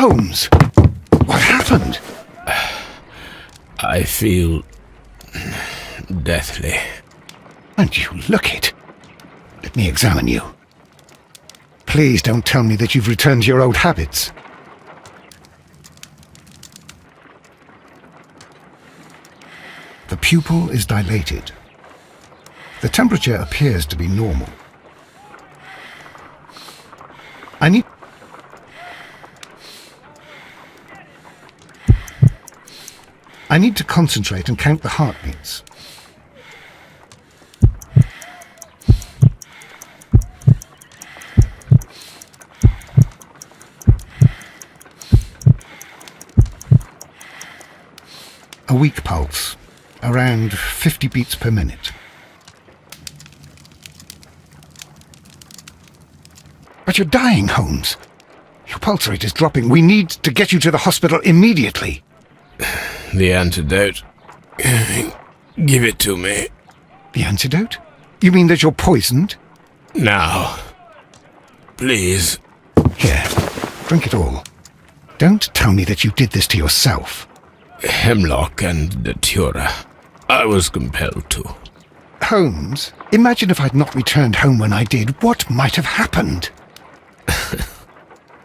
Holmes, what happened? I feel deathly. And you look it. Let me examine you. Please don't tell me that you've returned to your old habits. The pupil is dilated. The temperature appears to be normal. I need to concentrate and count the heartbeats. A weak pulse, around 50 beats per minute. But you're dying, Holmes. Your pulse rate is dropping. We need to get you to the hospital immediately. The antidote. Give it to me. The antidote? You mean that you're poisoned? Now. Please. Here, drink it all. Don't tell me that you did this to yourself. Hemlock and datura. I was compelled to. Holmes, imagine if I'd not returned home when I did. What might have happened?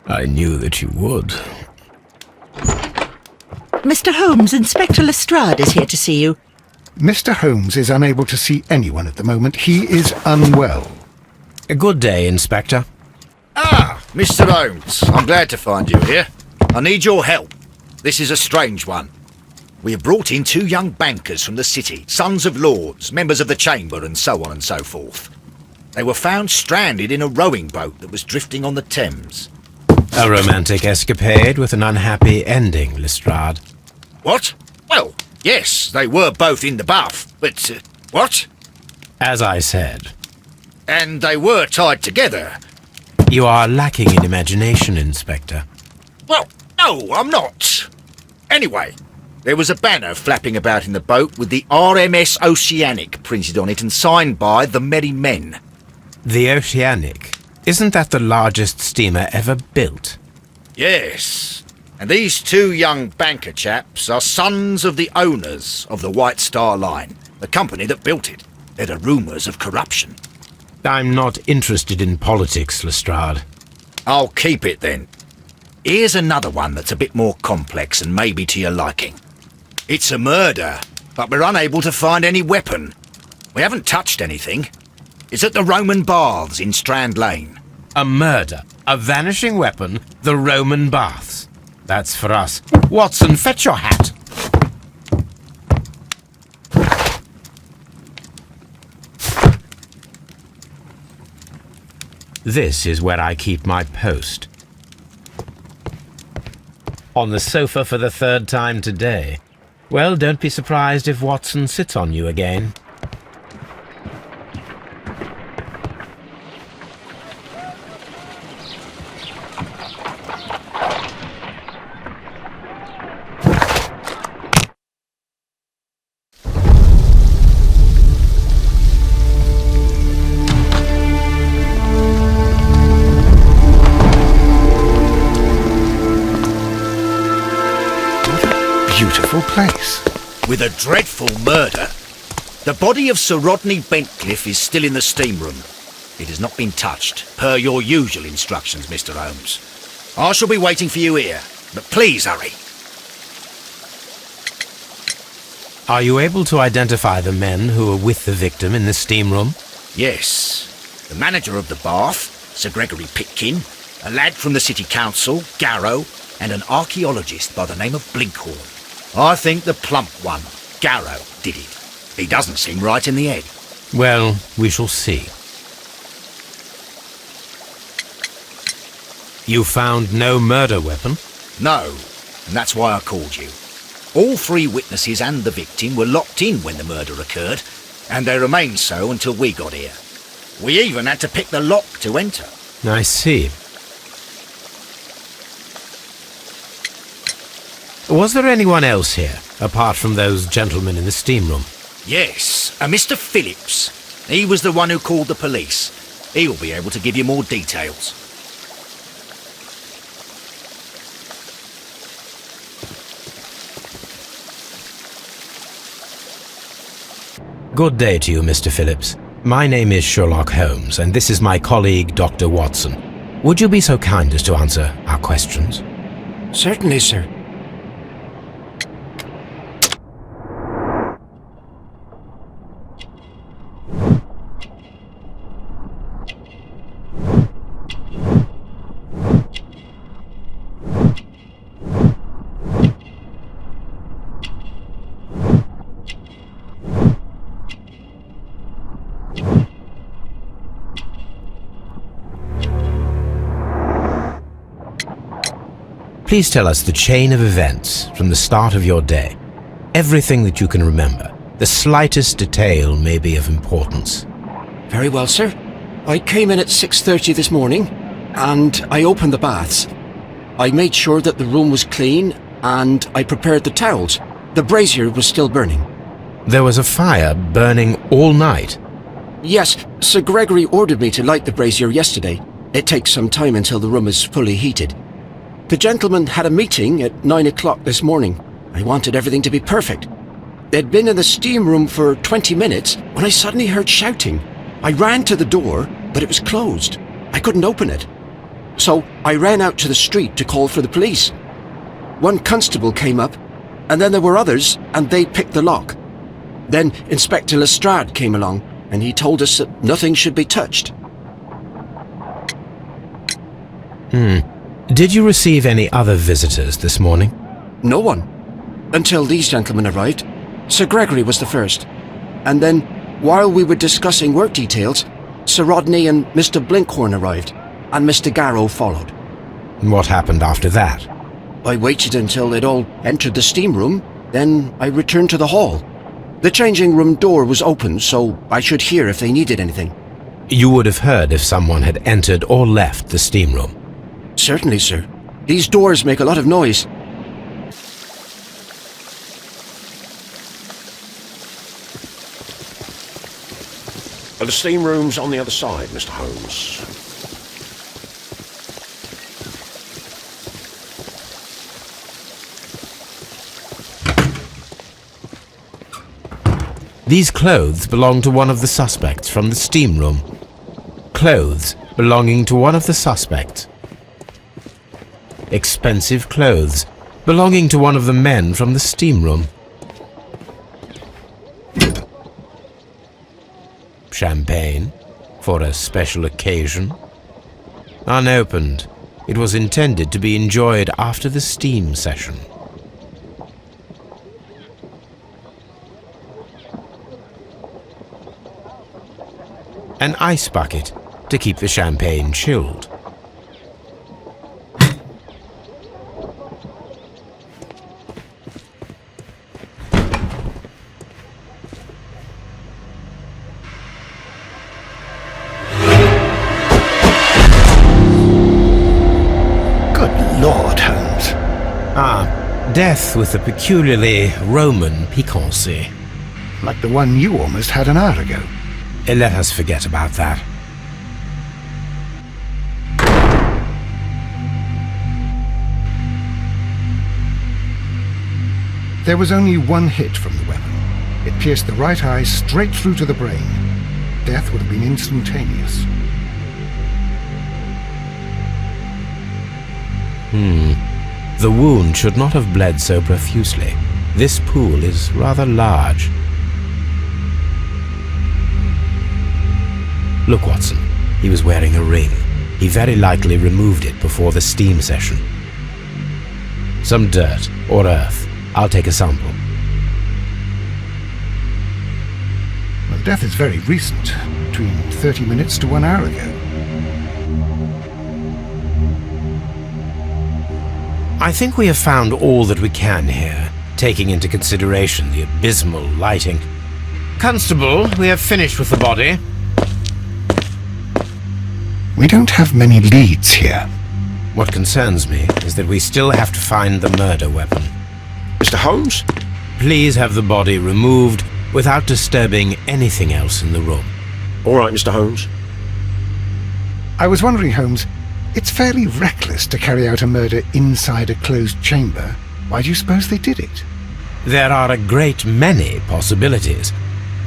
I knew that you would. Mr. Holmes, Inspector Lestrade is here to see you. Mr. Holmes is unable to see anyone at the moment. He is unwell. A good day, Inspector. Ah, Mr. Holmes, I'm glad to find you here. I need your help. This is a strange one. We have brought in 2 young bankers from the city, sons of lords, members of the chamber, and so on and so forth. They were found stranded in a rowing boat that was drifting on the Thames. A romantic escapade with an unhappy ending, Lestrade. What? Well, yes, they were both in the bath, but, what? As I said. And they were tied together. You are lacking in imagination, Inspector. Well, no, I'm not. Anyway, there was a banner flapping about in the boat with the RMS Oceanic printed on it and signed by the Merry Men. The Oceanic? Isn't that the largest steamer ever built? Yes. And these 2 young banker chaps are sons of the owners of the White Star Line, the company that built it. There are rumours of corruption. I'm not interested in politics, Lestrade. I'll keep it then. Here's another one that's a bit more complex and maybe to your liking. It's a murder, but we're unable to find any weapon. We haven't touched anything. It's at the Roman Baths in Strand Lane. A murder, a vanishing weapon, the Roman Baths. That's for us. Watson, fetch your hat. This is where I keep my post. On the sofa for the 3rd time today. Well, don't be surprised if Watson sits on you again. Beautiful place. With a dreadful murder. The body of Sir Rodney Bentcliffe is still in the steam room. It has not been touched, per your usual instructions, Mr. Holmes. I shall be waiting for you here, but please hurry. Are you able to identify the men who were with the victim in the steam room? Yes. The manager of the bath, Sir Gregory Pitkin, a lad from the City Council, Garrow, and an archaeologist by the name of Blinkhorn. I think the plump one, Garrow, did it. He doesn't seem right in the head. Well, we shall see. You found no murder weapon? No, and that's why I called you. All 3 witnesses and the victim were locked in when the murder occurred, and they remained so until we got here. We even had to pick the lock to enter. I see. Was there anyone else here, apart from those gentlemen in the steam room? Yes, a Mr. Phillips. He was the one who called the police. He'll be able to give you more details. Good day to you, Mr. Phillips. My name is Sherlock Holmes, and this is my colleague, Dr. Watson. Would you be so kind as to answer our questions? Certainly, sir. Please tell us the chain of events from the start of your day. Everything that you can remember. The slightest detail may be of importance. Very well, sir. I came in at 6:30 this morning, and I opened the baths. I made sure that the room was clean, and I prepared the towels. The brazier was still burning. There was a fire burning all night. Yes, Sir Gregory ordered me to light the brazier yesterday. It takes some time until the room is fully heated. The gentleman had a meeting at 9 o'clock this morning. I wanted everything to be perfect. They'd been in the steam room for 20 minutes when I suddenly heard shouting. I ran to the door, but it was closed. I couldn't open it. So I ran out to the street to call for the police. One constable came up, and then there were others, and they picked the lock. Then Inspector Lestrade came along, and he told us that nothing should be touched. Did you receive any other visitors this morning? No one. Until these gentlemen arrived. Sir Gregory was the first. And then, while we were discussing work details, Sir Rodney and Mr. Blinkhorn arrived, and Mr. Garrow followed. What happened after that? I waited until they'd all entered the steam room, then I returned to the hall. The changing room door was open, so I should hear if they needed anything. You would have heard if someone had entered or left the steam room. Certainly, sir. These doors make a lot of noise. The steam room's on the other side, Mr. Holmes. These clothes belong to one of the suspects from the steam room. Clothes belonging to one of the suspects. Expensive clothes belonging to one of the men from the steam room. Champagne for a special occasion. Unopened. It was intended to be enjoyed after the steam session. An ice bucket to keep the champagne chilled. Lord, Holmes. Death with a peculiarly Roman piquancy. Like the one you almost had an hour ago. Let us forget about that. There was only one hit from the weapon. It pierced the right eye straight through to the brain. Death would have been instantaneous. The wound should not have bled so profusely. This pool is rather large. Look, Watson. He was wearing a ring. He very likely removed it before the steam session. Some dirt or earth. I'll take a sample. Well, death is very recent. Between 30 minutes to 1 hour ago. I think we have found all that we can here, taking into consideration the abysmal lighting. Constable, we have finished with the body. We don't have many leads here. What concerns me is that we still have to find the murder weapon. Mr. Holmes? Please have the body removed without disturbing anything else in the room. All right, Mr. Holmes. I was wondering, Holmes, it's fairly reckless to carry out a murder inside a closed chamber. Why do you suppose they did it? There are a great many possibilities.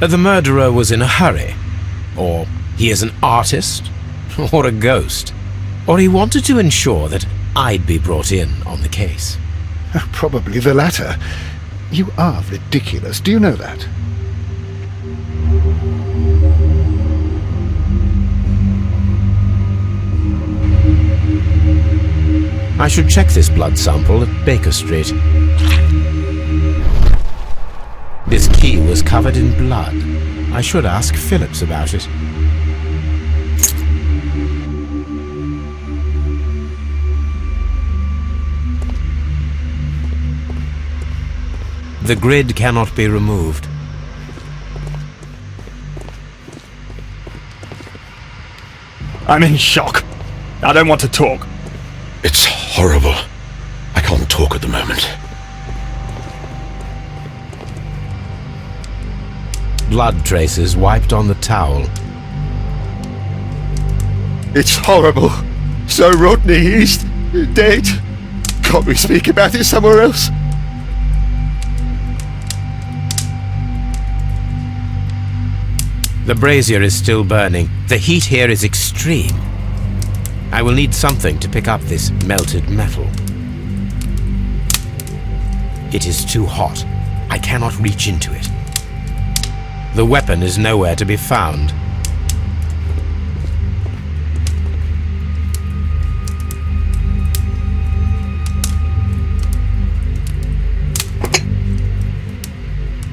The murderer was in a hurry, or he is an artist, or a ghost, or he wanted to ensure that I'd be brought in on the case. Probably the latter. You are ridiculous, do you know that? I should check this blood sample at Baker Street. This key was covered in blood. I should ask Phillips about it. The grid cannot be removed. I'm in shock. I don't want to talk. It's horrible. I can't talk at the moment. Blood traces wiped on the towel. It's horrible. So Rodney, he's dead. Can't we speak about it somewhere else? The brazier is still burning. The heat here is extreme. I will need something to pick up this melted metal. It is too hot. I cannot reach into it. The weapon is nowhere to be found.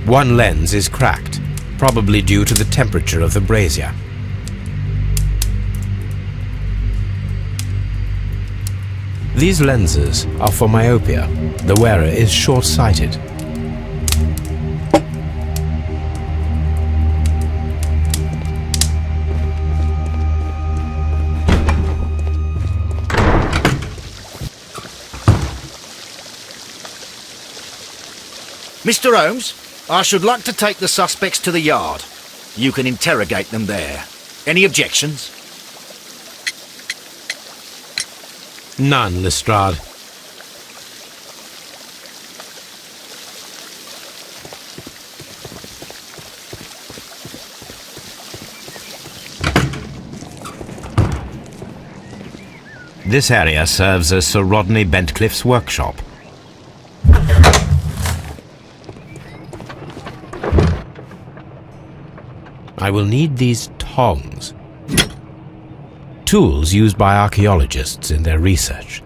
One lens is cracked, probably due to the temperature of the brazier. These lenses are for myopia. The wearer is short-sighted. Mr. Holmes, I should like to take the suspects to the yard. You can interrogate them there. Any objections? None, Lestrade. This area serves as Sir Rodney Bentcliffe's workshop. I will need these tongs. Tools used by archaeologists in their research.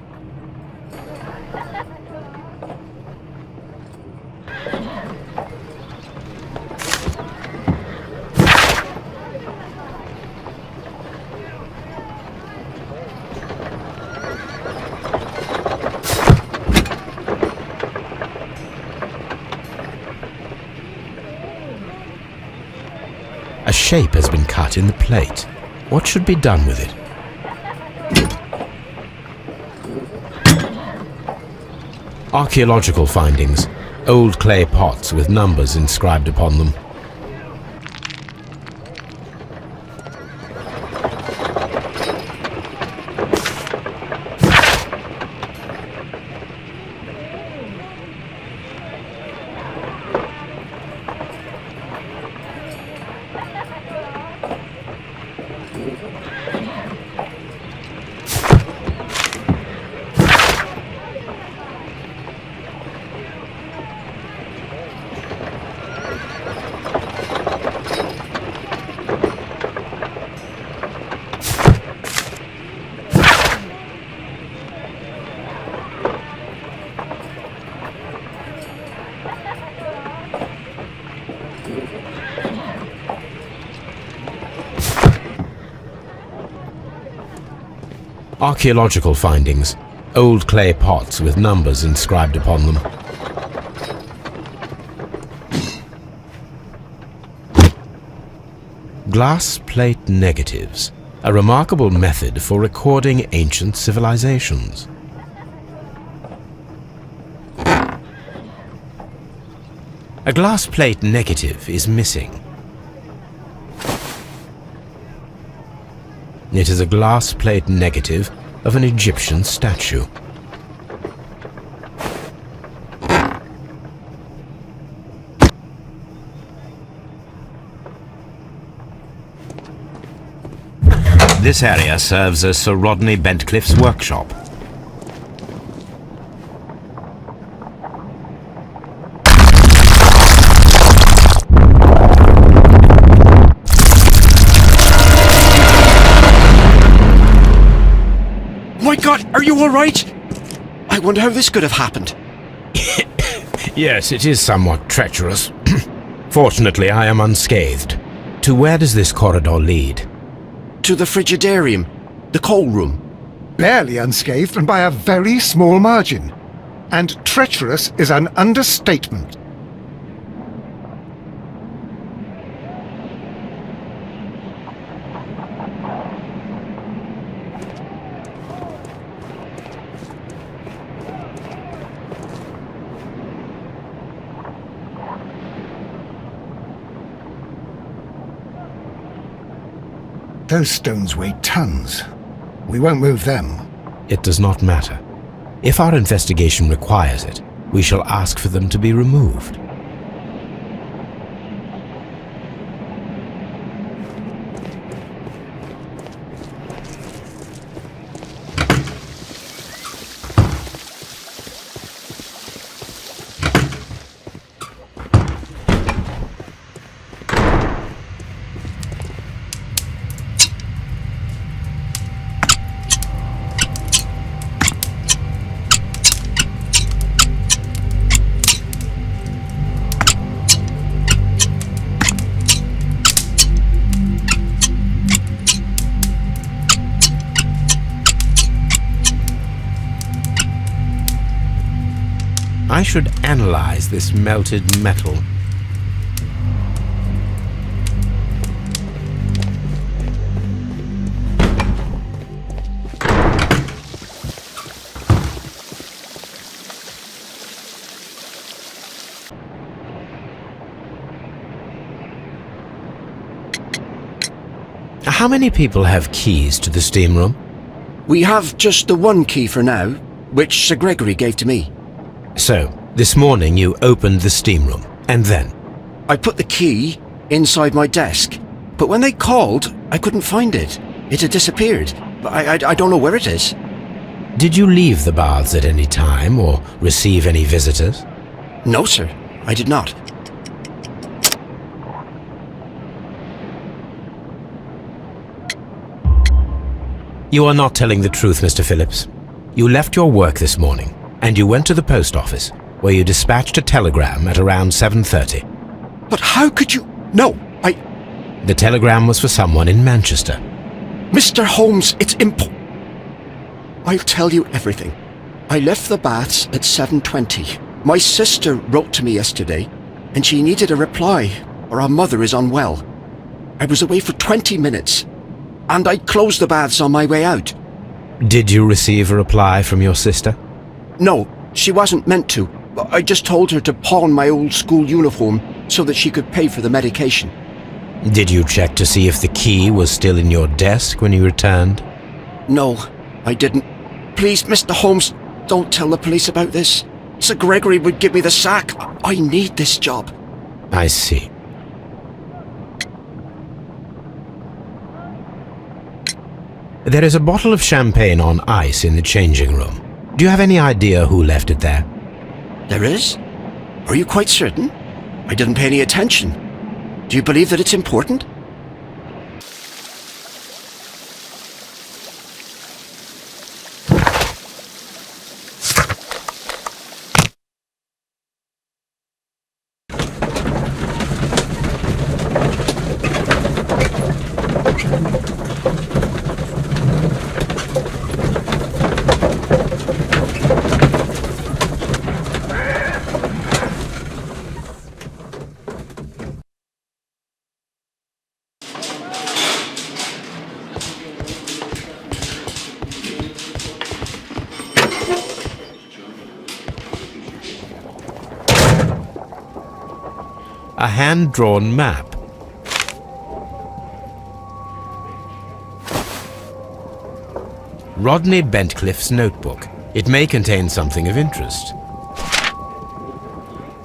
A shape has been cut in the plate. What should be done with it? Archaeological findings. Old clay pots with numbers inscribed upon them. Archaeological findings. Old clay pots with numbers inscribed upon them. Glass plate negatives. A remarkable method for recording ancient civilizations. A glass plate negative is missing. It is a glass plate negative of an Egyptian statue. This area serves as Sir Rodney Bentcliffe's workshop. My God, are you all right? I wonder how this could have happened. Yes, it is somewhat treacherous. Fortunately, I am unscathed. To where does this corridor lead? To the frigidarium, the coal room. Barely unscathed and by a very small margin. And treacherous is an understatement. Those stones weigh tons. We won't move them. It does not matter. If our investigation requires it, we shall ask for them to be removed. I should analyze this melted metal. How many people have keys to the steam room? We have just the one key for now, which Sir Gregory gave to me. So, this morning you opened the steam room, and then? I put the key inside my desk, but when they called, I couldn't find it. It had disappeared. I don't know where it is. Did you leave the baths at any time, or receive any visitors? No, sir, I did not. You are not telling the truth, Mr. Phillips. You left your work this morning, and you went to the post office, where you dispatched a telegram at around 7:30. But how could you... No, The telegram was for someone in Manchester. Mr. Holmes, it's I'll tell you everything. I left the baths at 7:20. My sister wrote to me yesterday, and she needed a reply, or our mother is unwell. I was away for 20 minutes, and I closed the baths on my way out. Did you receive a reply from your sister? No, she wasn't meant to. I just told her to pawn my old school uniform so that she could pay for the medication. Did you check to see if the key was still in your desk when you returned? No, I didn't. Please, Mr. Holmes, don't tell the police about this. Sir Gregory would give me the sack. I need this job. I see. There is a bottle of champagne on ice in the changing room. Do you have any idea who left it there? There is? Are you quite certain? I didn't pay any attention. Do you believe that it's important? A hand-drawn map. Rodney Bentcliffe's notebook. It may contain something of interest.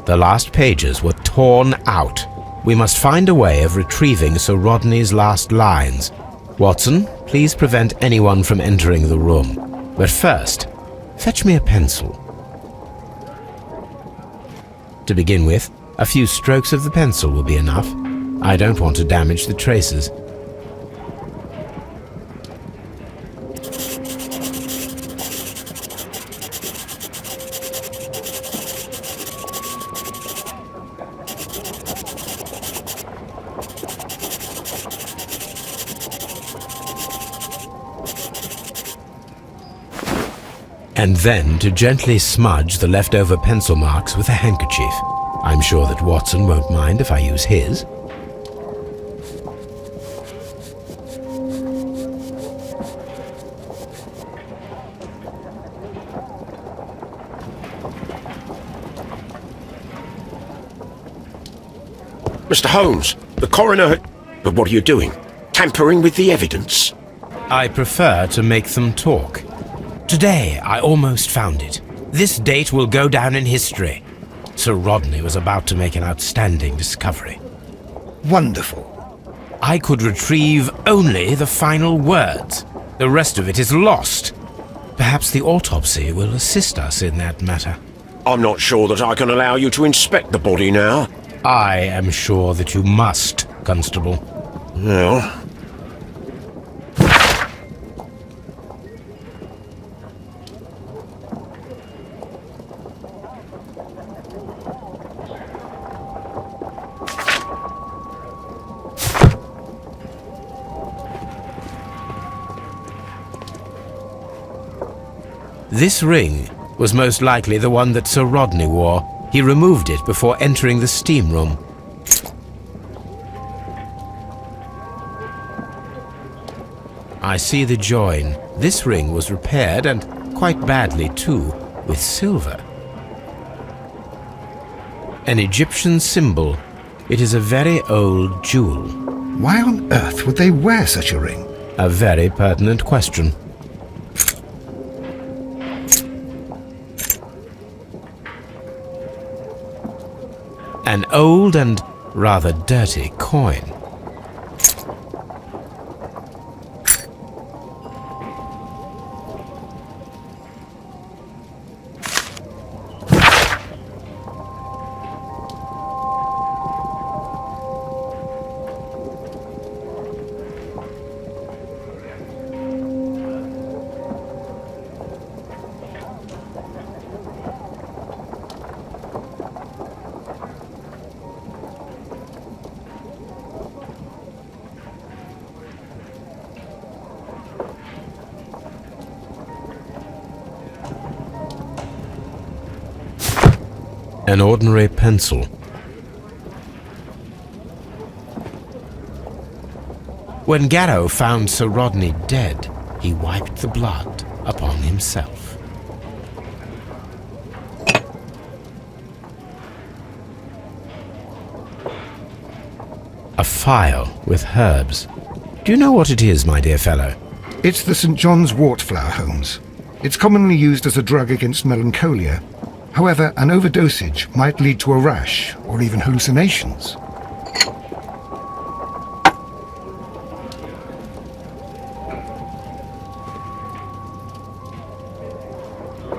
The last pages were torn out. We must find a way of retrieving Sir Rodney's last lines. Watson, please prevent anyone from entering the room. But first, fetch me a pencil. To begin with, a few strokes of the pencil will be enough. I don't want to damage the traces. And then to gently smudge the leftover pencil marks with a handkerchief. I'm sure that Watson won't mind if I use his. Mr. Holmes, the coroner... But what are you doing? Tampering with the evidence? I prefer to make them talk. Today, I almost found it. This date will go down in history. Sir Rodney was about to make an outstanding discovery. Wonderful. I could retrieve only the final words. The rest of it is lost. Perhaps the autopsy will assist us in that matter. I'm not sure that I can allow you to inspect the body now. I am sure that you must, Constable. Well... This ring was most likely the one that Sir Rodney wore. He removed it before entering the steam room. I see the join. This ring was repaired, and quite badly too, with silver. An Egyptian symbol. It is a very old jewel. Why on earth would they wear such a ring? A very pertinent question. An old and rather dirty coin. An ordinary pencil. When Garrow found Sir Rodney dead, he wiped the blood upon himself. A phial with herbs. Do you know what it is, my dear fellow? It's the St. John's wort flower, Holmes. It's commonly used as a drug against melancholia. However, an overdosage might lead to a rash or even hallucinations.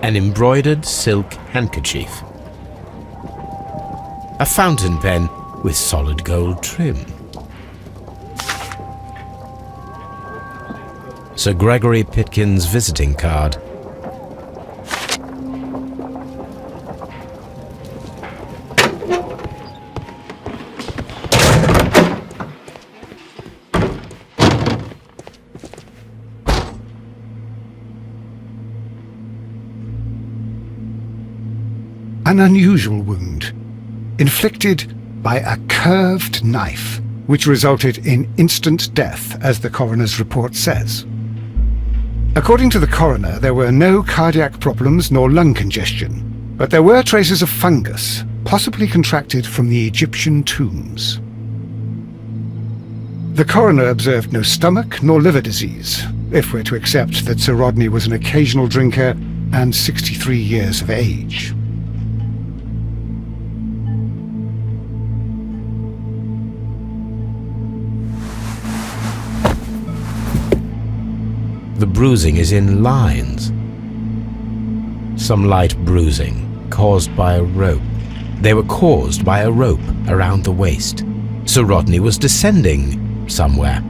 An embroidered silk handkerchief. A fountain pen with solid gold trim. Sir Gregory Pitkin's visiting card. An unusual wound, inflicted by a curved knife, which resulted in instant death, as the coroner's report says. According to the coroner, there were no cardiac problems nor lung congestion, but there were traces of fungus, possibly contracted from the Egyptian tombs. The coroner observed no stomach nor liver disease, if we're to accept that Sir Rodney was an occasional drinker and 63 years of age. The bruising is in lines. Some light bruising caused by a rope. They were caused by a rope around the waist. Sir Rodney was descending somewhere.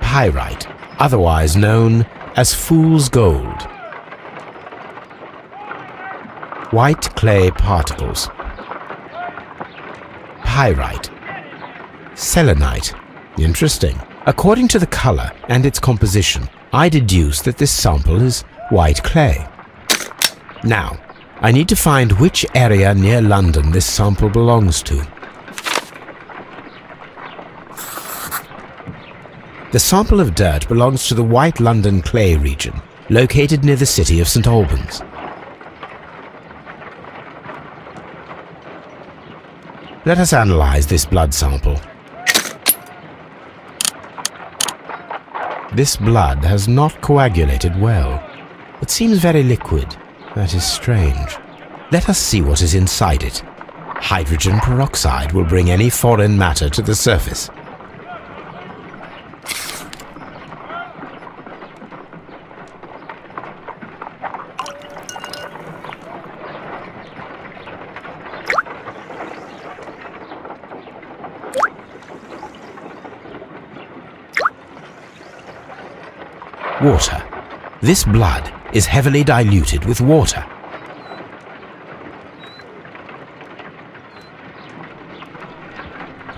Pyrite, otherwise known as fool's gold. White clay particles. Pyrite. Selenite. Interesting. According to the color and its composition, I deduce that this sample is white clay. Now, I need to find which area near London this sample belongs to. The sample of dirt belongs to the White London clay region, located near the city of St. Albans. Let us analyze this blood sample. This blood has not coagulated well. It seems very liquid. That is strange. Let us see what is inside it. Hydrogen peroxide will bring any foreign matter to the surface. Water. This blood is heavily diluted with water.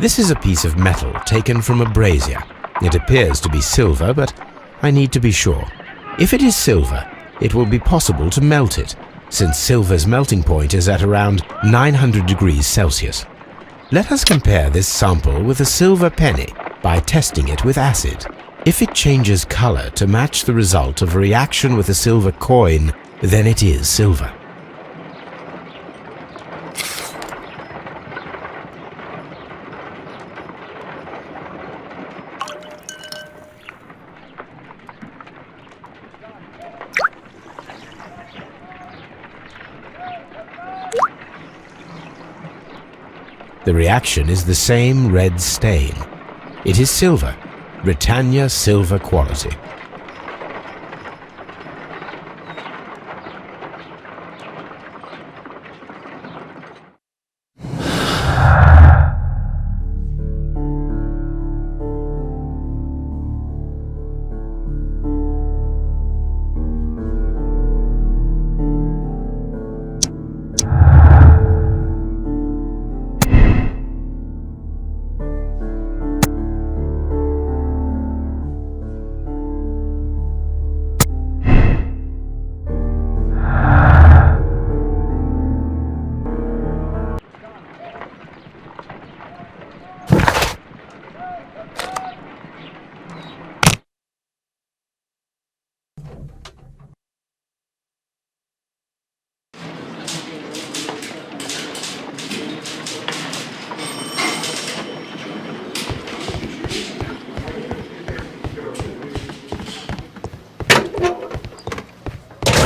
This is a piece of metal taken from a brazier. It appears to be silver, but I need to be sure. If it is silver, it will be possible to melt it, since silver's melting point is at around 900 degrees Celsius. Let us compare this sample with a silver penny by testing it with acid. If it changes color to match the result of a reaction with a silver coin, then it is silver. The reaction is the same red stain. It is silver. Britannia silver quality.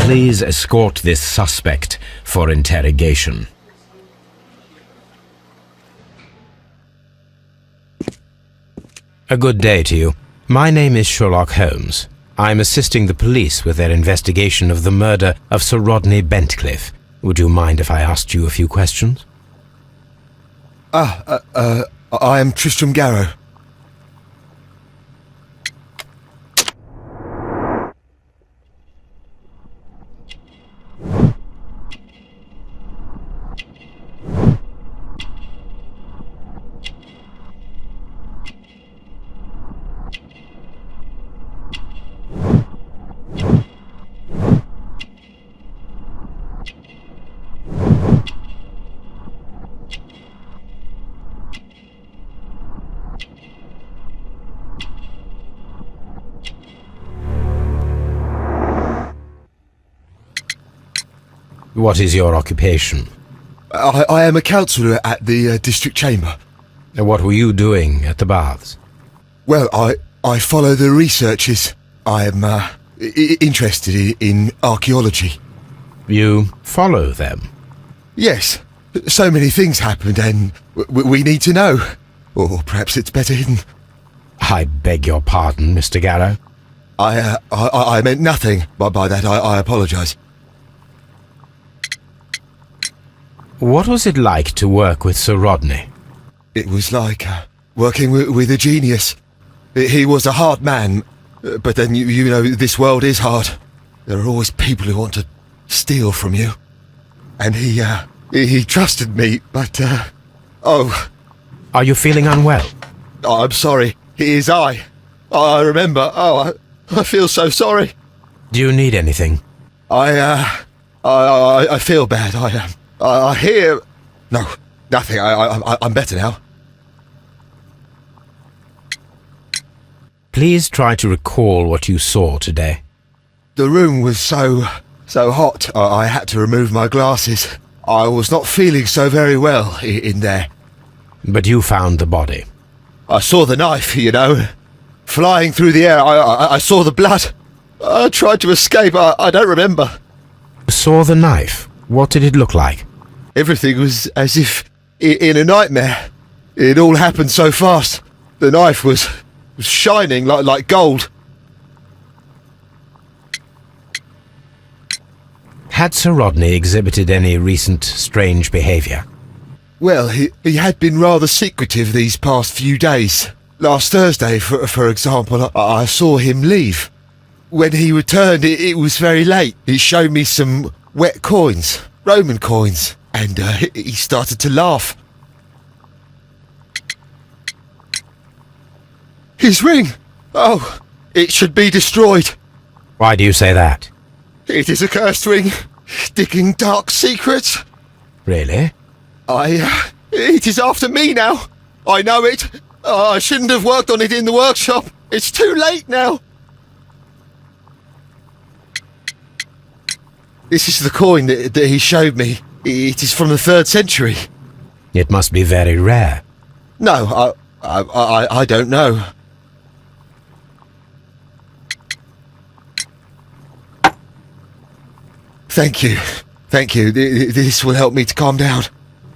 Please escort this suspect for interrogation. A good day to you. My name is Sherlock Holmes. I'm assisting the police with their investigation of the murder of Sir Rodney Bentcliffe. Would you mind if I asked you a few questions? I am Tristram Garrow. What is your occupation? I am a counsellor at the district chamber. What were you doing at the baths? Well, I follow the researches. I am interested in archaeology. You follow them? Yes. So many things happened and we need to know. Or perhaps it's better hidden. I beg your pardon, Mr. Garrow. I meant nothing by that. I apologise. What was it like to work with Sir Rodney? It was like working with a genius. He was a hard man, but then you know this world is hard. There are always people who want to steal from you. And he trusted me, but oh. Are you feeling unwell? I'm sorry. It is I remember. Oh, I feel so sorry. Do you need anything? I feel bad. I hear... No, nothing. I'm better now. Please try to recall what you saw today. The room was so hot, I had to remove my glasses. I was not feeling so very well in there. But you found the body. I saw the knife, you know, flying through the air. I saw the blood. I tried to escape. I don't remember. Saw the knife? What did it look like? Everything was as if in a nightmare. It all happened so fast. The knife was shining like gold. Had Sir Rodney exhibited any recent strange behaviour? Well, he had been rather secretive these past few days. Last Thursday, for example, I saw him leave. When he returned, it was very late. He showed me some wet coins, Roman coins, and he started to laugh. His ring! Oh, it should be destroyed. Why do you say that? It is a cursed ring, digging dark secrets. Really? It is after me now. I know it. I shouldn't have worked on it in the workshop. It's too late now. This is the coin that he showed me. It is from the 3rd century. It must be very rare. No, I don't know. Thank you. Thank you. This will help me to calm down.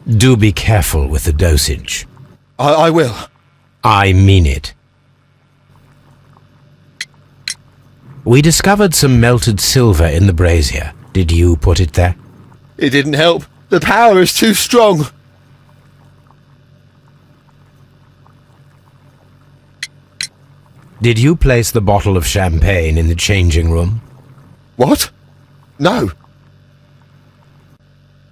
Do be careful with the dosage. I will. I mean it. We discovered some melted silver in the brazier. Did you put it there? It didn't help. The power is too strong. Did you place the bottle of champagne in the changing room? What? No.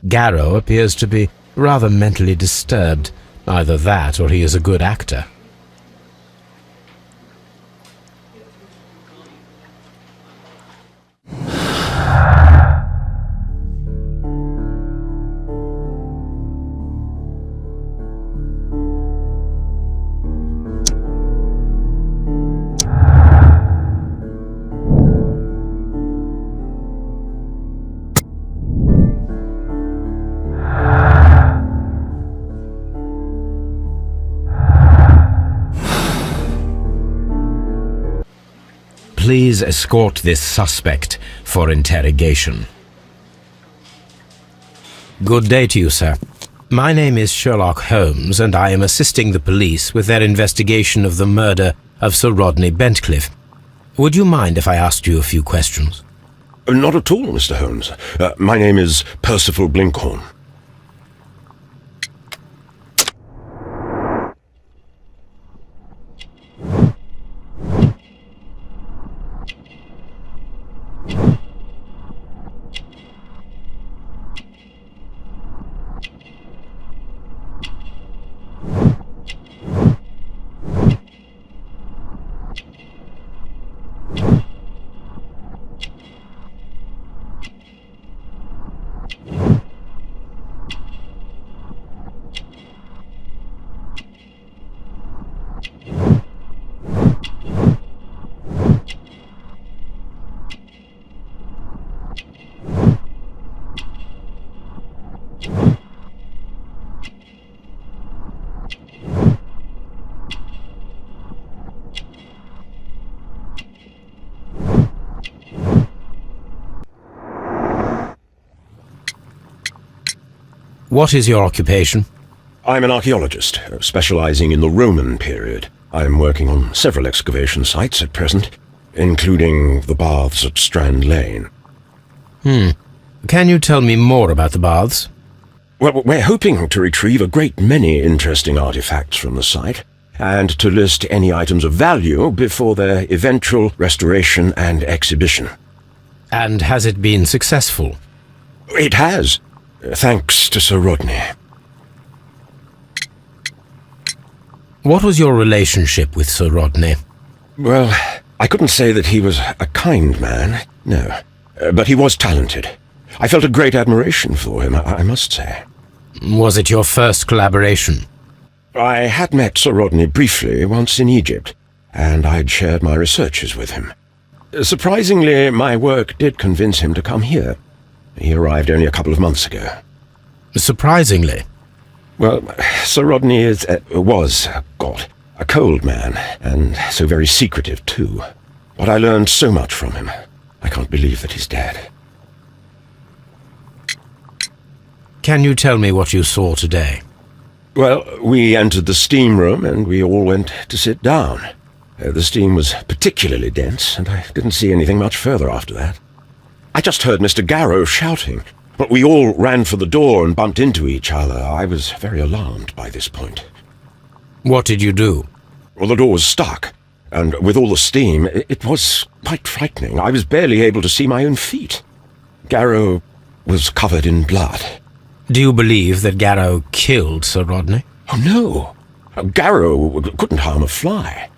Garrow appears to be rather mentally disturbed. Either that or he is a good actor. Please escort this suspect for interrogation. Good day to you, sir. My name is Sherlock Holmes, and I am assisting the police with their investigation of the murder of Sir Rodney Bentcliffe. Would you mind if I asked you a few questions? Not at all, Mr. Holmes. My name is Percival Blinkhorn. What is your occupation? I'm an archaeologist, specializing in the Roman period. I'm working on several excavation sites at present, including the baths at Strand Lane. Can you tell me more about the baths? Well, we're hoping to retrieve a great many interesting artifacts from the site, and to list any items of value before their eventual restoration and exhibition. And has it been successful? It has, thanks to Sir Rodney. What was your relationship with Sir Rodney? Well, I couldn't say that he was a kind man, no. But he was talented. I felt a great admiration for him, I must say. Was it your first collaboration? I had met Sir Rodney briefly once in Egypt, and I'd shared my researches with him. Surprisingly, my work did convince him to come here. He arrived only a couple of months ago. Surprisingly? Well, Sir Rodney was a cold man, and so very secretive too. But I learned so much from him. I can't believe that he's dead. Can you tell me what you saw today? Well, we entered the steam room and we all went to sit down. The steam was particularly dense, and I didn't see anything much further after that. I just heard Mr. Garrow shouting, but we all ran for the door and bumped into each other. I was very alarmed by this point. What did you do? Well, the door was stuck, and with all the steam, it was quite frightening. I was barely able to see my own feet. Garrow was covered in blood. Do you believe that Garrow killed Sir Rodney? Oh, no. Garrow couldn't harm a fly.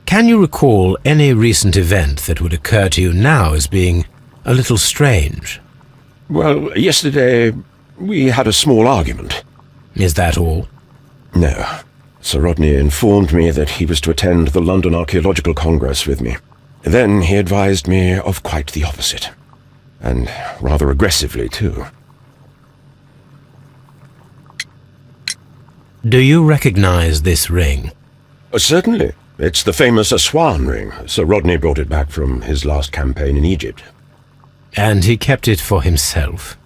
Can you recall any recent event that would occur to you now as being a little strange? Well, yesterday we had a small argument. Is that all? No. Sir Rodney informed me that he was to attend the London Archaeological Congress with me. Then he advised me of quite the opposite. And rather aggressively, too. Do you recognize this ring? Certainly. It's the famous Aswan ring. Sir Rodney brought it back from his last campaign in Egypt. And he kept it for himself?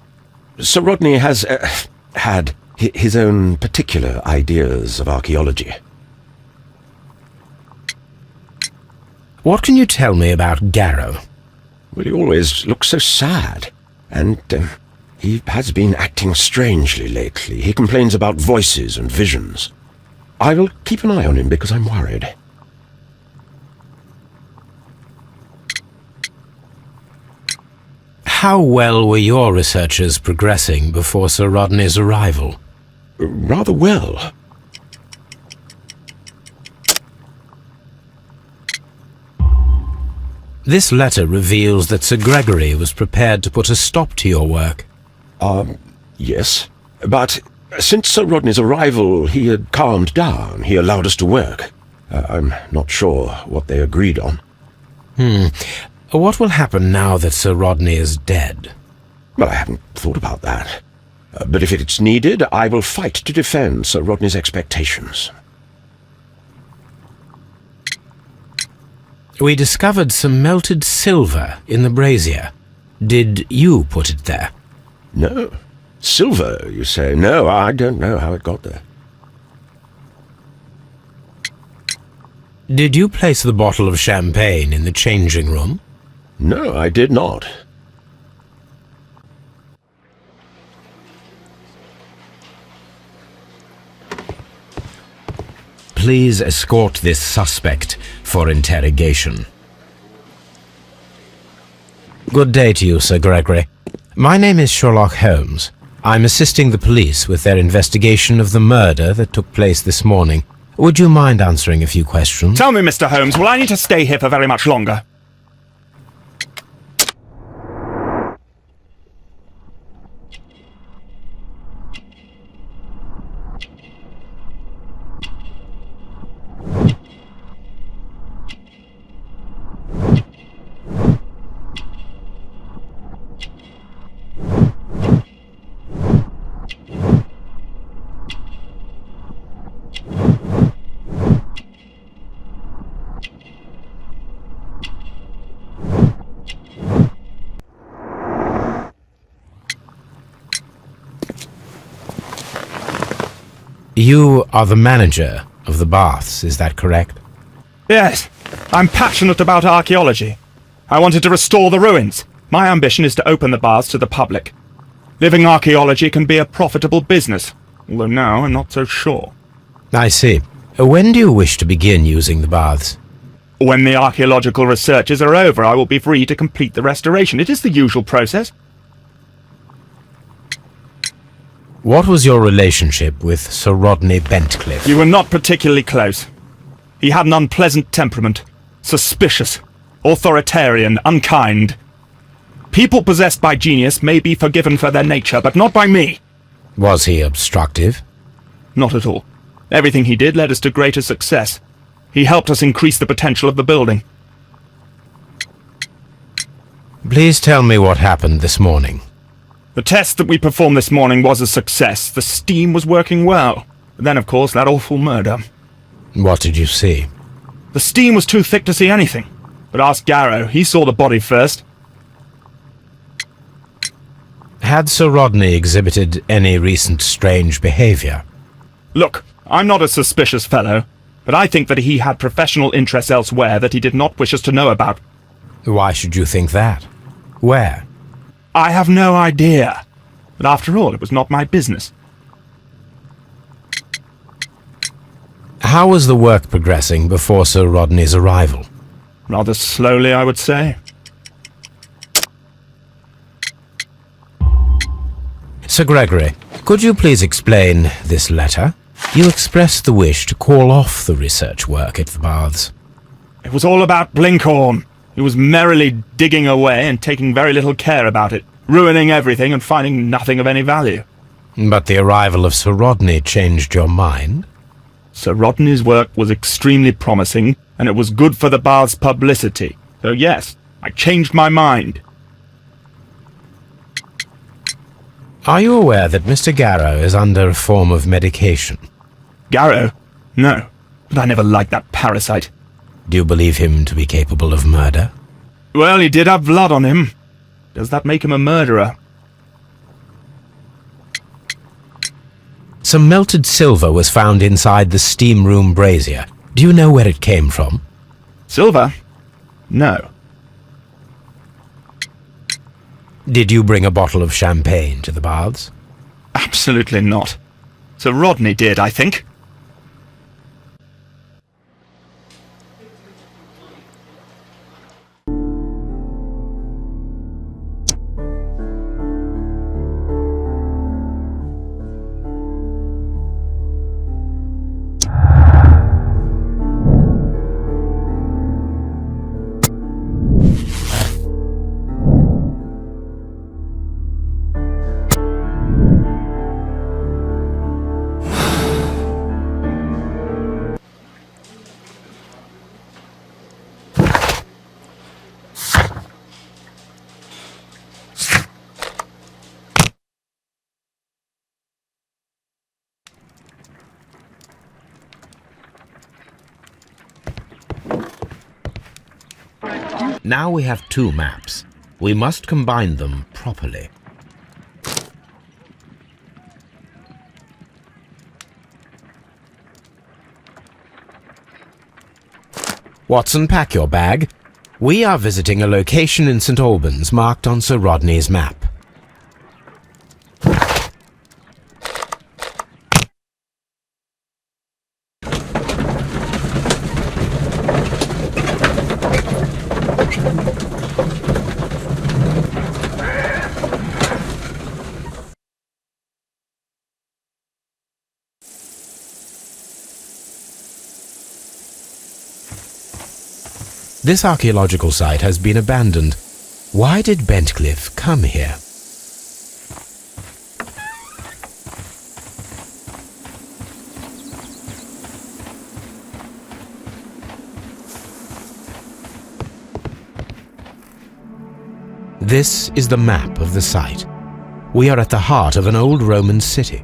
Sir Rodney has had his own particular ideas of archaeology. What can you tell me about Garrow? Well, he always looks so sad. And he has been acting strangely lately. He complains about voices and visions. I will keep an eye on him because I'm worried. How well were your researchers progressing before Sir Rodney's arrival? Rather well. This letter reveals that Sir Gregory was prepared to put a stop to your work. Yes. But since Sir Rodney's arrival, he had calmed down. He allowed us to work. I'm not sure what they agreed on. What will happen now that Sir Rodney is dead? Well, I haven't thought about that. But if it's needed, I will fight to defend Sir Rodney's expectations. We discovered some melted silver in the brazier. Did you put it there? No. Silver, you say? No, I don't know how it got there. Did you place the bottle of champagne in the changing room? No, I did not. Please escort this suspect for interrogation. Good day to you, Sir Gregory. My name is Sherlock Holmes. I'm assisting the police with their investigation of the murder that took place this morning. Would you mind answering a few questions? Tell me, Mr. Holmes, will I need to stay here for very much longer? You are the manager of the baths, is that correct? Yes, I'm passionate about archaeology. I wanted to restore the ruins. My ambition is to open the baths to the public. Living archaeology can be a profitable business, although now I'm not so sure. I see. When do you wish to begin using the baths? When the archaeological researches are over, I will be free to complete the restoration. It is the usual process. What was your relationship with Sir Rodney Bentcliffe? You were not particularly close. He had an unpleasant temperament. Suspicious, authoritarian, unkind. People possessed by genius may be forgiven for their nature, but not by me. Was he obstructive? Not at all. Everything he did led us to greater success. He helped us increase the potential of the building. Please tell me what happened this morning. The test that we performed this morning was a success. The steam was working well. But then, of course, that awful murder. What did you see? The steam was too thick to see anything. But ask Garrow. He saw the body first. Had Sir Rodney exhibited any recent strange behavior? Look, I'm not a suspicious fellow, but I think that he had professional interests elsewhere that he did not wish us to know about. Why should you think that? Where? I have no idea. But after all, it was not my business. How was the work progressing before Sir Rodney's arrival? Rather slowly, I would say. Sir Gregory, could you please explain this letter? You expressed the wish to call off the research work at the baths. It was all about Blinkhorn. He was merrily digging away and taking very little care about it, ruining everything and finding nothing of any value. But the arrival of Sir Rodney changed your mind? Sir Rodney's work was extremely promising, and it was good for the bath's publicity. So yes, I changed my mind. Are you aware that Mr. Garrow is under a form of medication? Garrow? No, but I never liked that parasite. Do you believe him to be capable of murder? Well, he did have blood on him. Does that make him a murderer? Some melted silver was found inside the steam room brazier. Do you know where it came from? Silver? No. Did you bring a bottle of champagne to the baths? Absolutely not. Sir Rodney did, I think. Now we have two maps. We must combine them properly. Watson, pack your bag. We are visiting a location in St. Albans marked on Sir Rodney's map. This archaeological site has been abandoned. Why did Bentcliffe come here? This is the map of the site. We are at the heart of an old Roman city.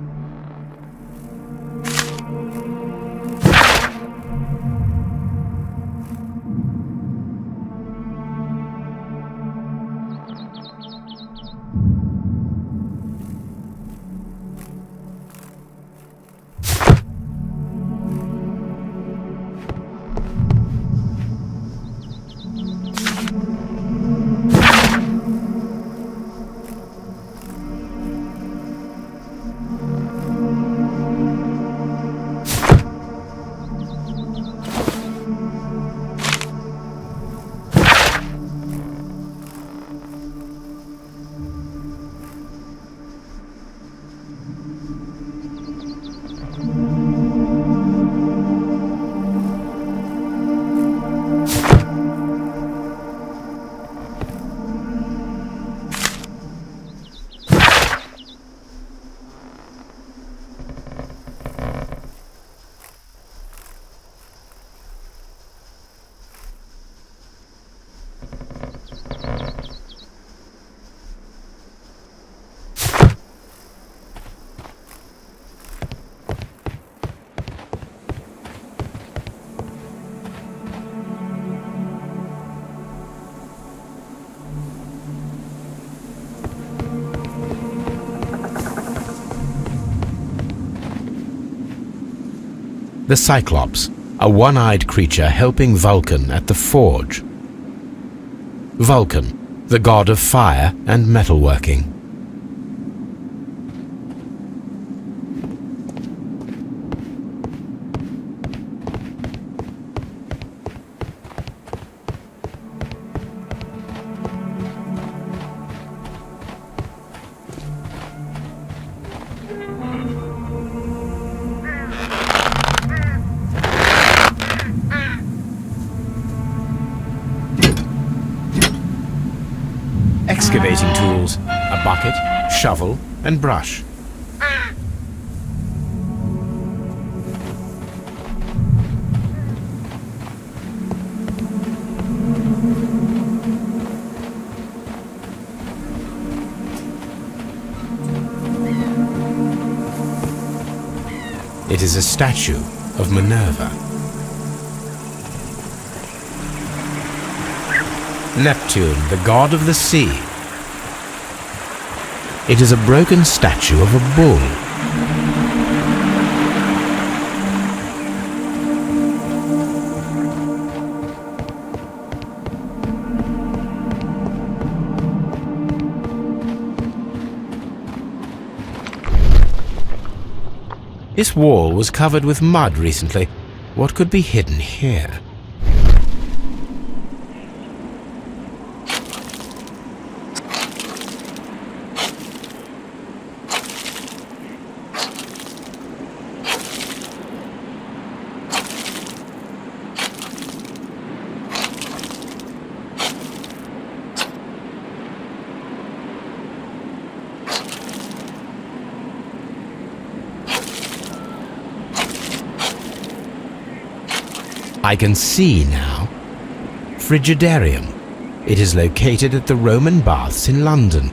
the Cyclops, a one-eyed creature helping Vulcan at the forge. Vulcan, the god of fire and metalworking. Excavating tools, a bucket, shovel, and brush. It is a statue of Minerva. Neptune, the god of the sea. It is a broken statue of a bull. This wall was covered with mud recently. What could be hidden here? I can see now. Frigidarium. It is located at the Roman Baths in London.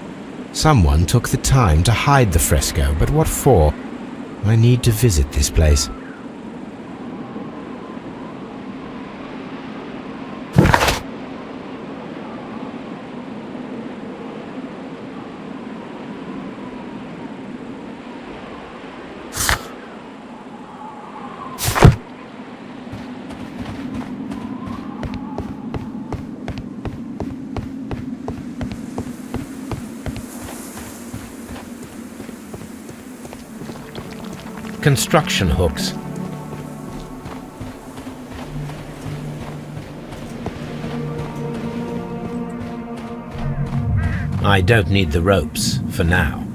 Someone took the time to hide the fresco, but what for? I need to visit this place. Construction hooks. I don't need the ropes for now.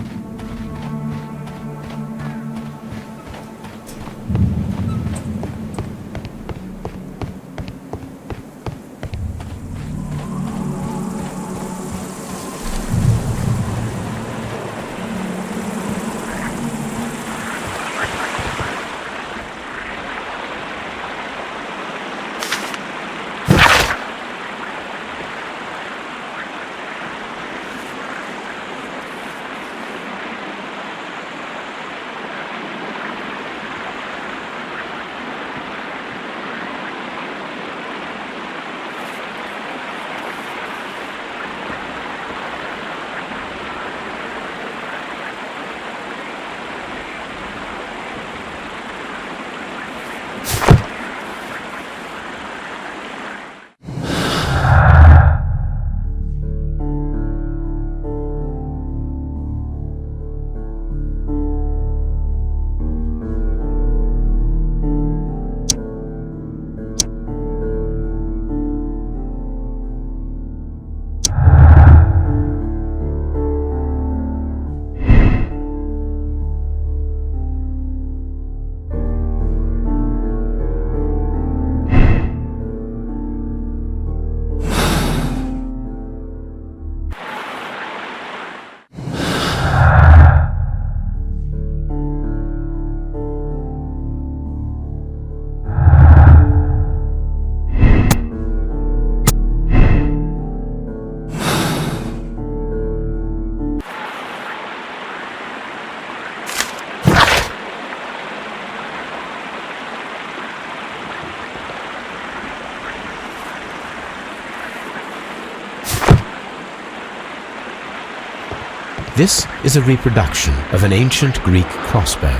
This is a reproduction of an ancient Greek crossbow.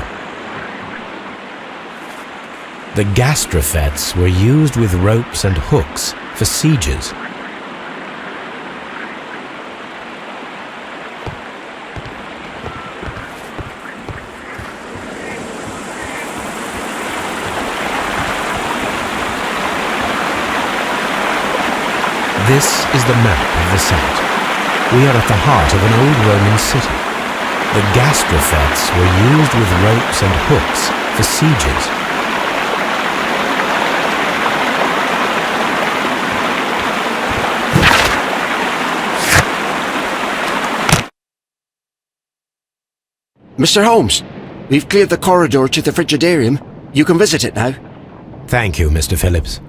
The gastrofets were used with ropes and hooks for sieges. This is the map of the site. We are at the heart of an old Roman city. The gastrofets were used with ropes and hooks for sieges. Mr. Holmes, we've cleared the corridor to the Frigidarium. You can visit it now. Thank you, Mr. Phillips.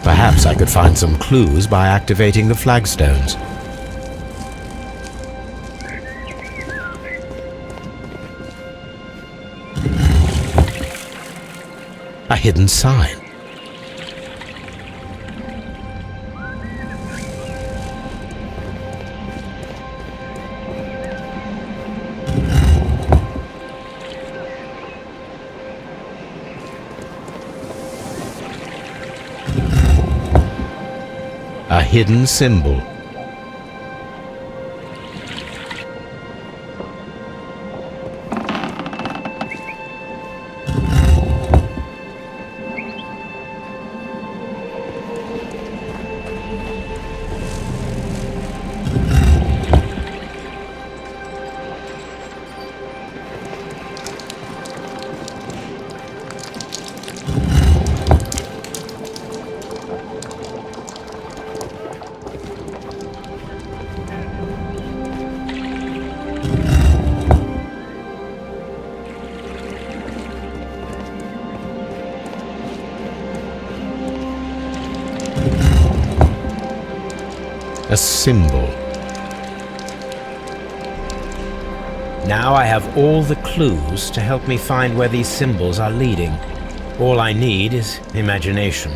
Perhaps I could find some clues by activating the flagstones. A hidden sign. A hidden symbol. A symbol. Now I have all the clues to help me find where these symbols are leading. All I need is imagination.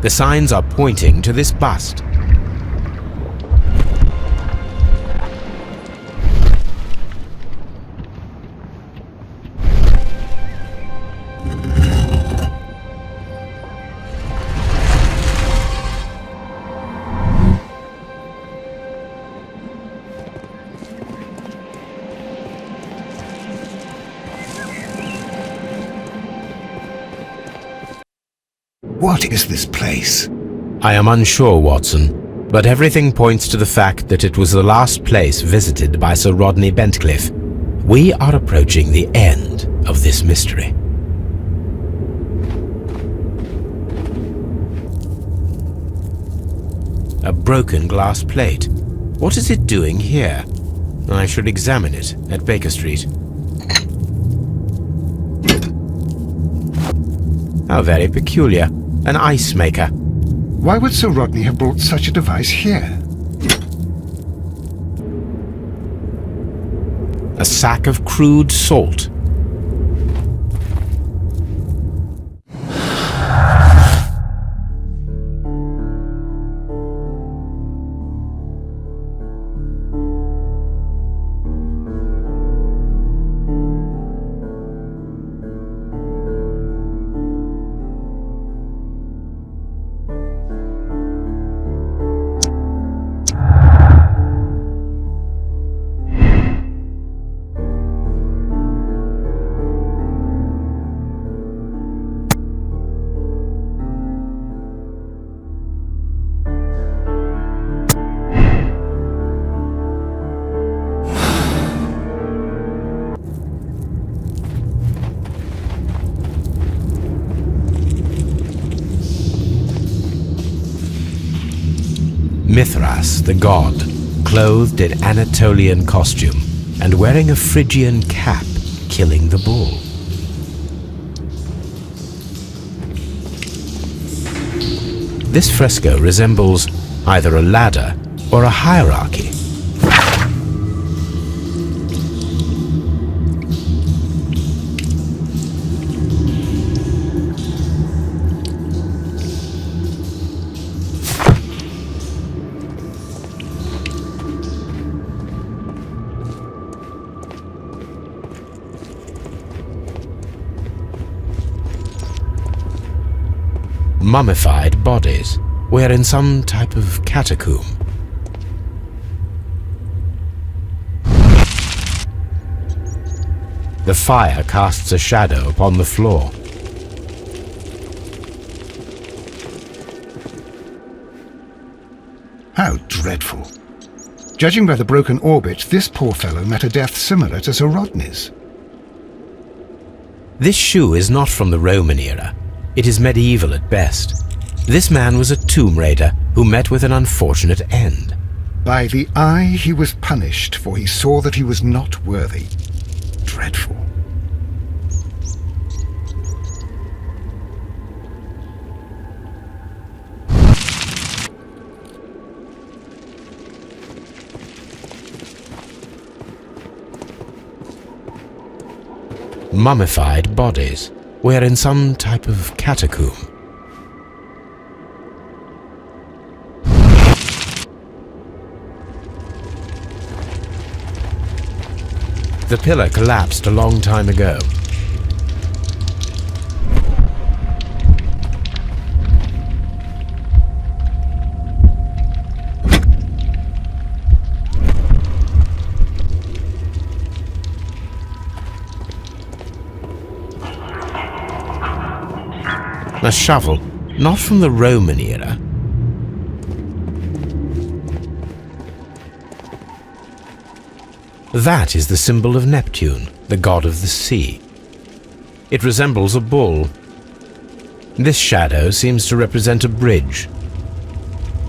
The signs are pointing to this bust. What is this place? I am unsure, Watson, but everything points to the fact that it was the last place visited by Sir Rodney Bentcliffe. We are approaching the end of this mystery. A broken glass plate. What is it doing here? I should examine it at Baker Street. How very peculiar. An ice maker. Why would Sir Rodney have brought such a device here? A sack of crude salt. Mithras, the god, clothed in Anatolian costume and wearing a Phrygian cap, killing the bull. This fresco resembles either a ladder or a hierarchy. Mummified bodies. We're in some type of catacomb. The fire casts a shadow upon the floor. How dreadful. Judging by the broken orbit, this poor fellow met a death similar to Sir Rodney's. This shoe is not from the Roman era. It is medieval at best. This man was a tomb raider who met with an unfortunate end. By the eye he was punished, for he saw that he was not worthy. Dreadful. Mummified bodies. We're in some type of catacomb. The pillar collapsed a long time ago. A shovel, not from the Roman era. That is the symbol of Neptune, the god of the sea. It resembles a bull. This shadow seems to represent a bridge.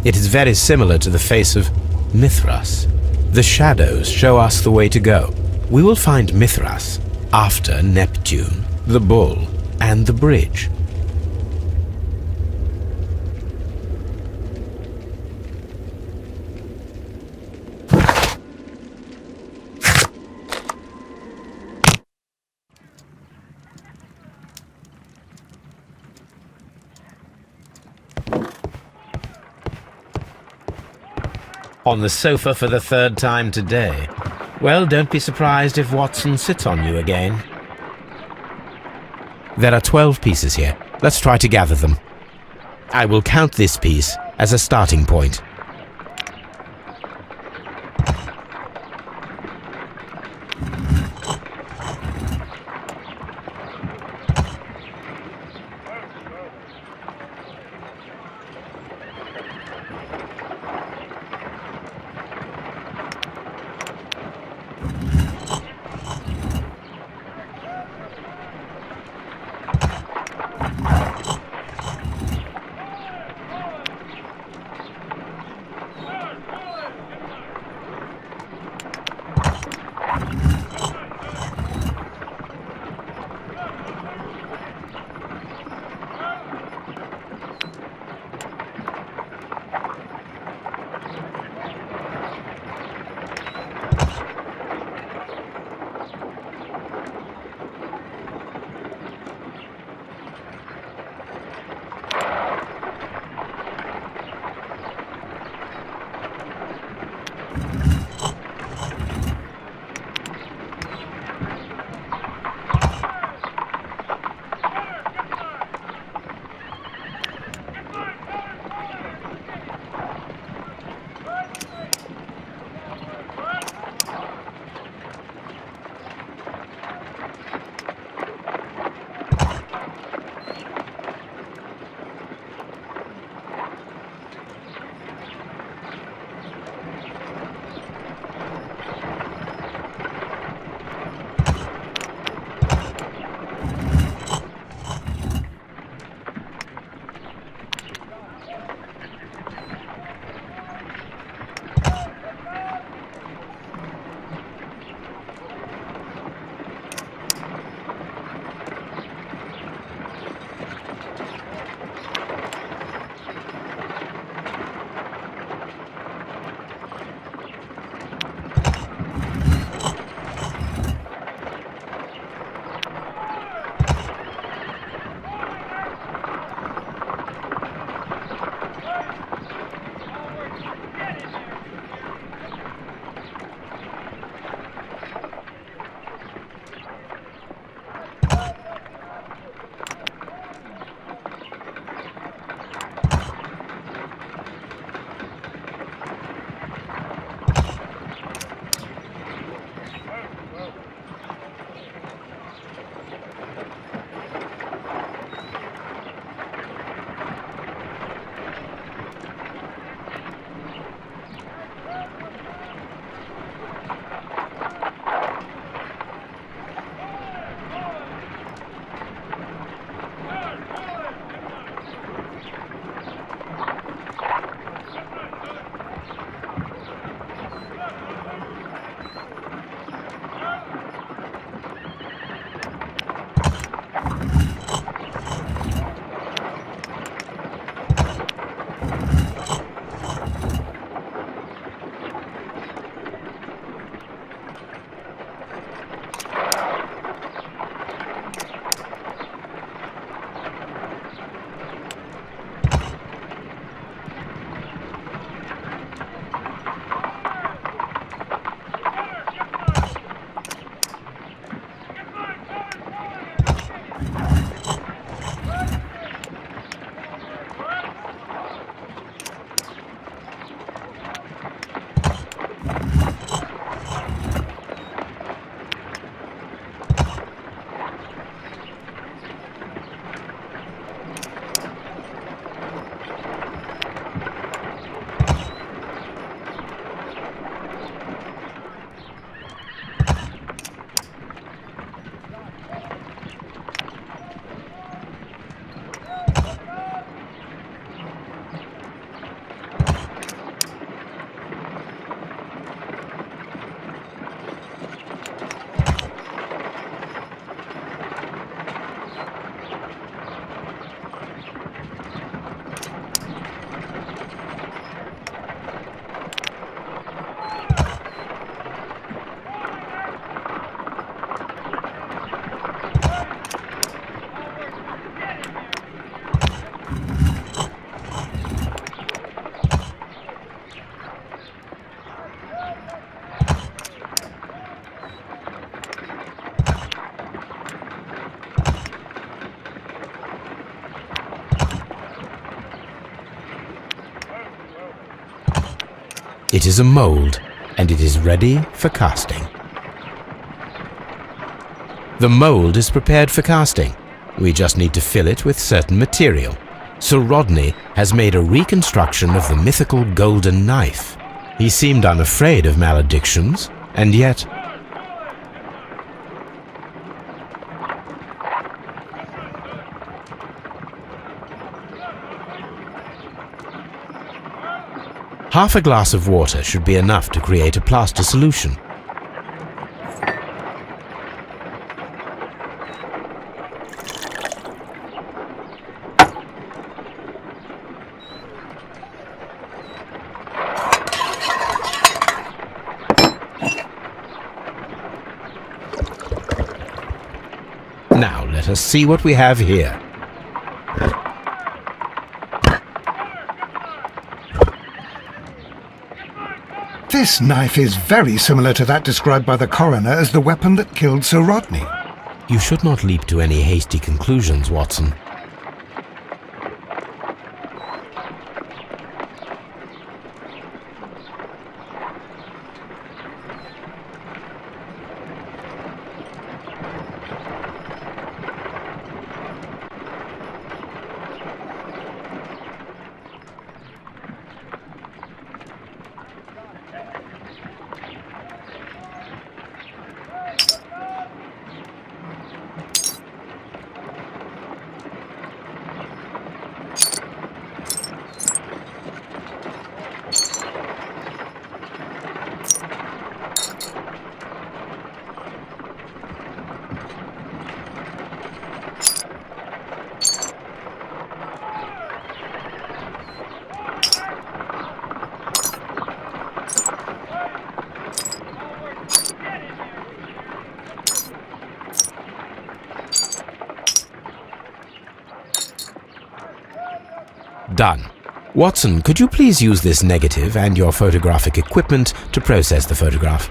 It is very similar to the face of Mithras. The shadows show us the way to go. We will find Mithras after Neptune, the bull, and the bridge. On the sofa for the third time today. Well, don't be surprised if Watson sits on you again. There are 12 pieces here. Let's try to gather them. I will count this piece as a starting point. It is a mold, and it is ready for casting. The mold is prepared for casting. We just need to fill it with certain material. Sir Rodney has made a reconstruction of the mythical golden knife. He seemed unafraid of maledictions, and yet... Half a glass of water should be enough to create a plaster solution. Now let us see what we have here. This knife is very similar to that described by the coroner as the weapon that killed Sir Rodney. You should not leap to any hasty conclusions, Watson. Done. Watson, could you please use this negative and your photographic equipment to process the photograph?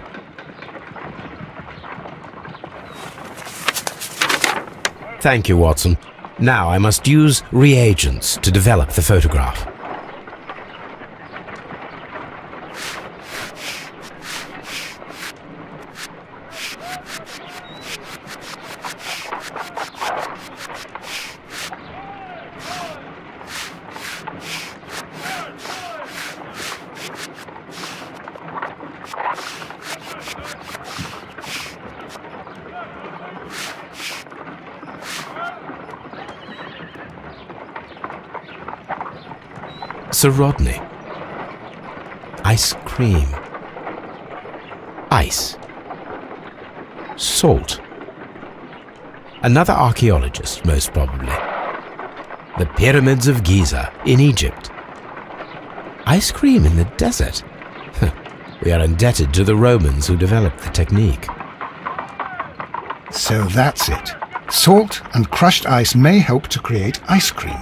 Thank you, Watson. Now I must use reagents to develop the photograph. Sir Rodney. Ice cream. Ice. Salt. Another archaeologist, most probably. The pyramids of Giza in Egypt. Ice cream in the desert. We are indebted to the Romans who developed the technique. So that's it. Salt and crushed ice may help to create ice cream.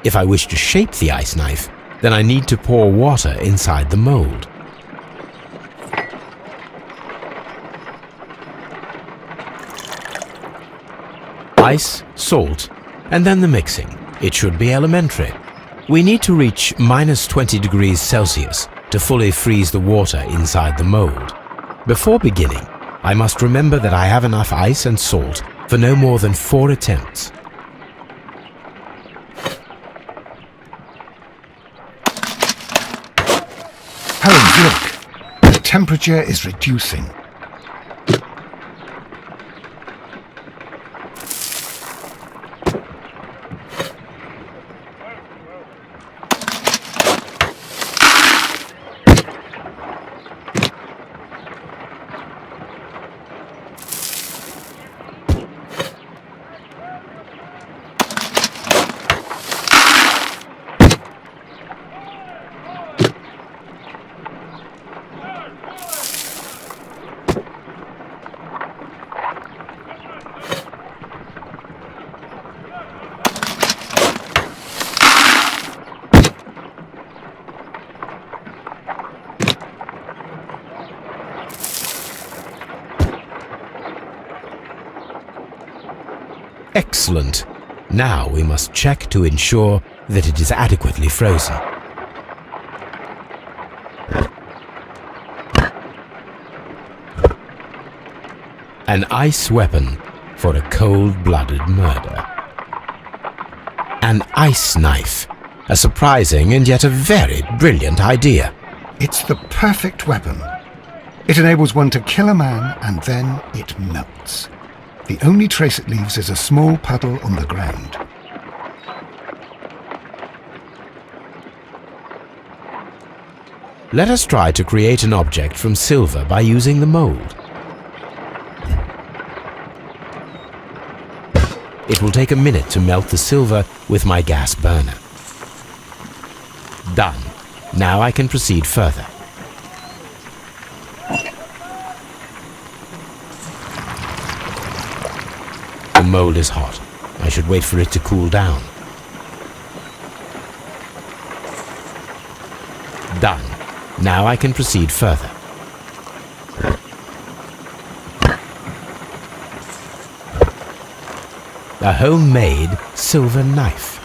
If I wish to shape the ice knife, then I need to pour water inside the mold. Ice, salt, and then the mixing. It should be elementary. We need to reach minus 20 degrees Celsius to fully freeze the water inside the mold. Before beginning, I must remember that I have enough ice and salt for no more than 4 attempts. Holmes, look. The temperature is reducing. Excellent. Now we must check to ensure that it is adequately frozen. An ice weapon for a cold-blooded murder. An ice knife. A surprising and yet a very brilliant idea. It's the perfect weapon. It enables one to kill a man and then it melts. The only trace it leaves is a small puddle on the ground. Let us try to create an object from silver by using the mold. It will take a minute to melt the silver with my gas burner. Done. Now I can proceed further. The mold is hot. I should wait for it to cool down. Done. Now I can proceed further. A homemade silver knife.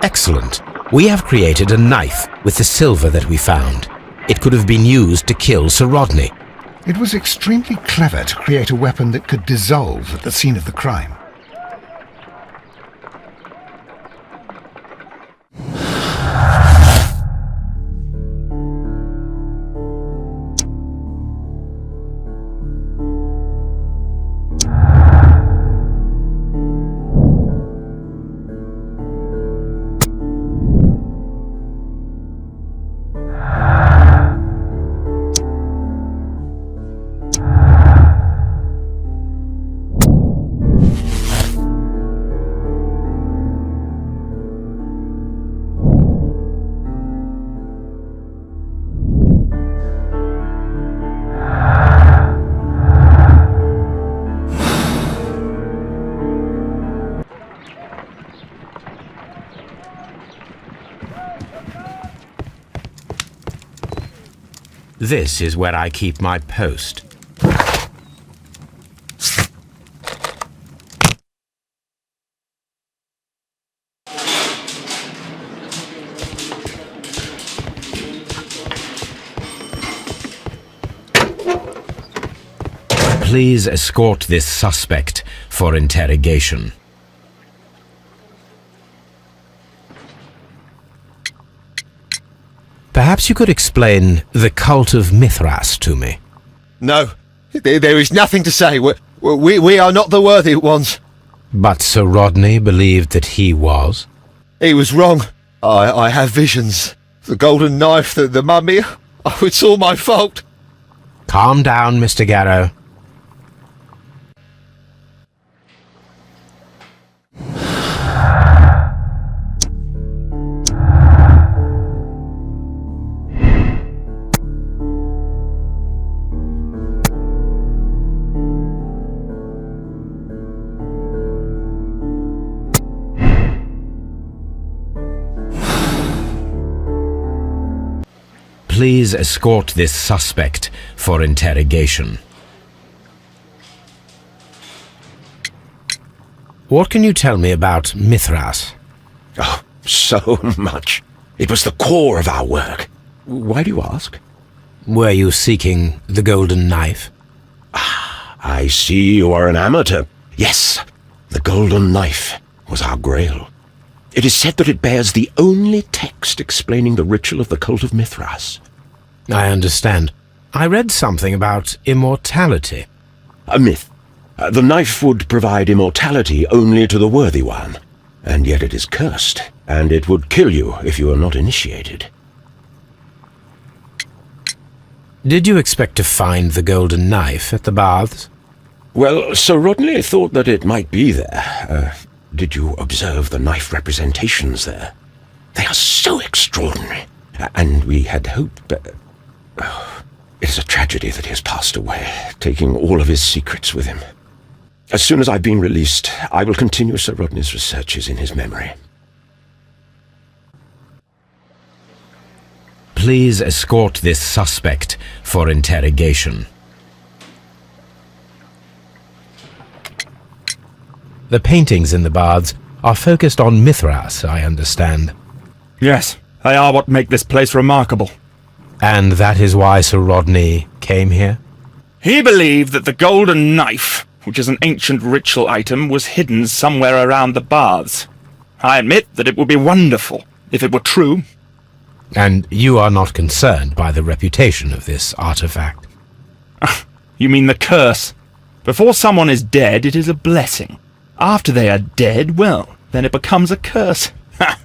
Excellent. We have created a knife with the silver that we found. It could have been used to kill Sir Rodney. It was extremely clever to create a weapon that could dissolve at the scene of the crime. This is where I keep my post. Please escort this suspect for interrogation. Perhaps you could explain the cult of Mithras to me. No, there is nothing to say. We are not the worthy ones. But Sir Rodney believed that he was? He was wrong. I have visions. The golden knife, the mummy. Oh, it's all my fault. Calm down, Mr. Garrow. Please escort this suspect for interrogation. What can you tell me about Mithras? Oh, so much. It was the core of our work. Why do you ask? Were you seeking the golden knife? I see you are an amateur. Yes, the golden knife was our grail. It is said that it bears the only text explaining the ritual of the cult of Mithras. I understand. I read something about immortality. A myth. The knife would provide immortality only to the worthy one. And yet it is cursed, and it would kill you if you are not initiated. Did you expect to find the golden knife at the baths? Well, Sir Rodney thought that it might be there. Did you observe the knife representations there? They are so extraordinary. And we had hoped... it is a tragedy that he has passed away, taking all of his secrets with him. As soon as I've been released, I will continue Sir Rodney's researches in his memory. Please escort this suspect for interrogation. The paintings in the baths are focused on Mithras, I understand. Yes, they are what make this place remarkable. And that is why Sir Rodney came here? He believed that the golden knife, which is an ancient ritual item, was hidden somewhere around the baths. I admit that it would be wonderful if it were true. And you are not concerned by the reputation of this artifact? You mean the curse? Before someone is dead, it is a blessing. After they are dead, well, then it becomes a curse. Ha!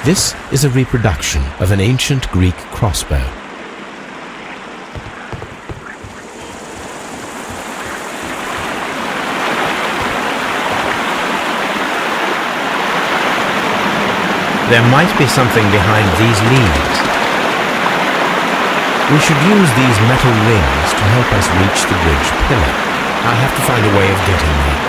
This is a reproduction of an ancient Greek crossbow. There might be something behind these leaves. We should use these metal rings to help us reach the bridge pillar. I have to find a way of getting there.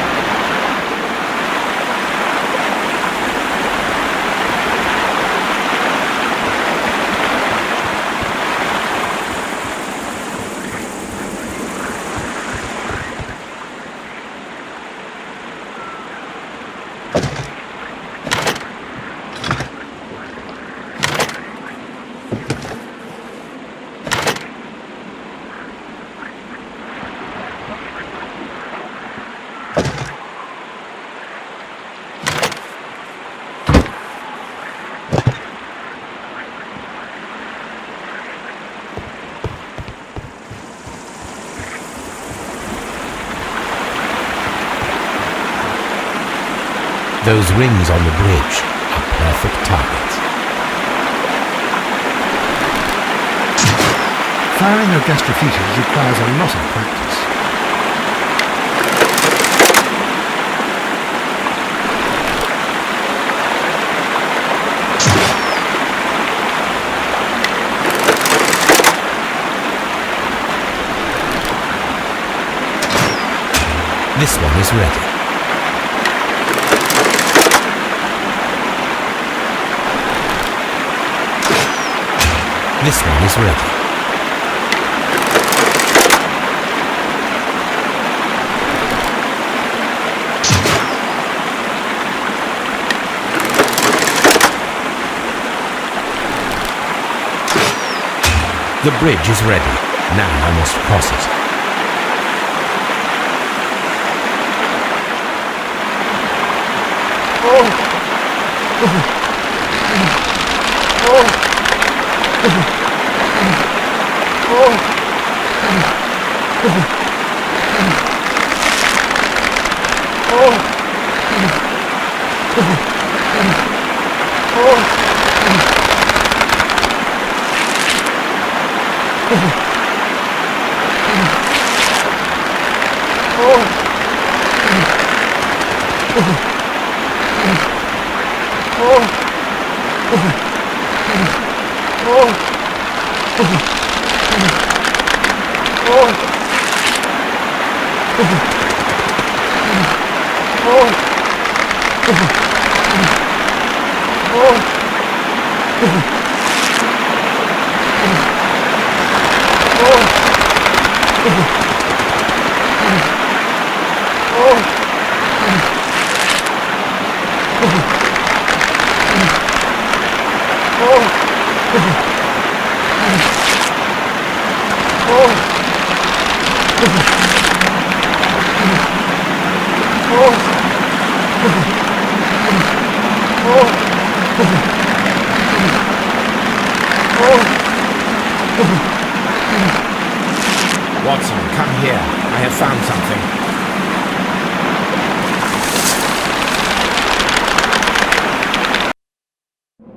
Those rings on the bridge are perfect targets. Firing against graffiti requires a lot of practice. This one is ready. This one is ready. The bridge is ready. Now I must cross it. Watson, come here. I have found something.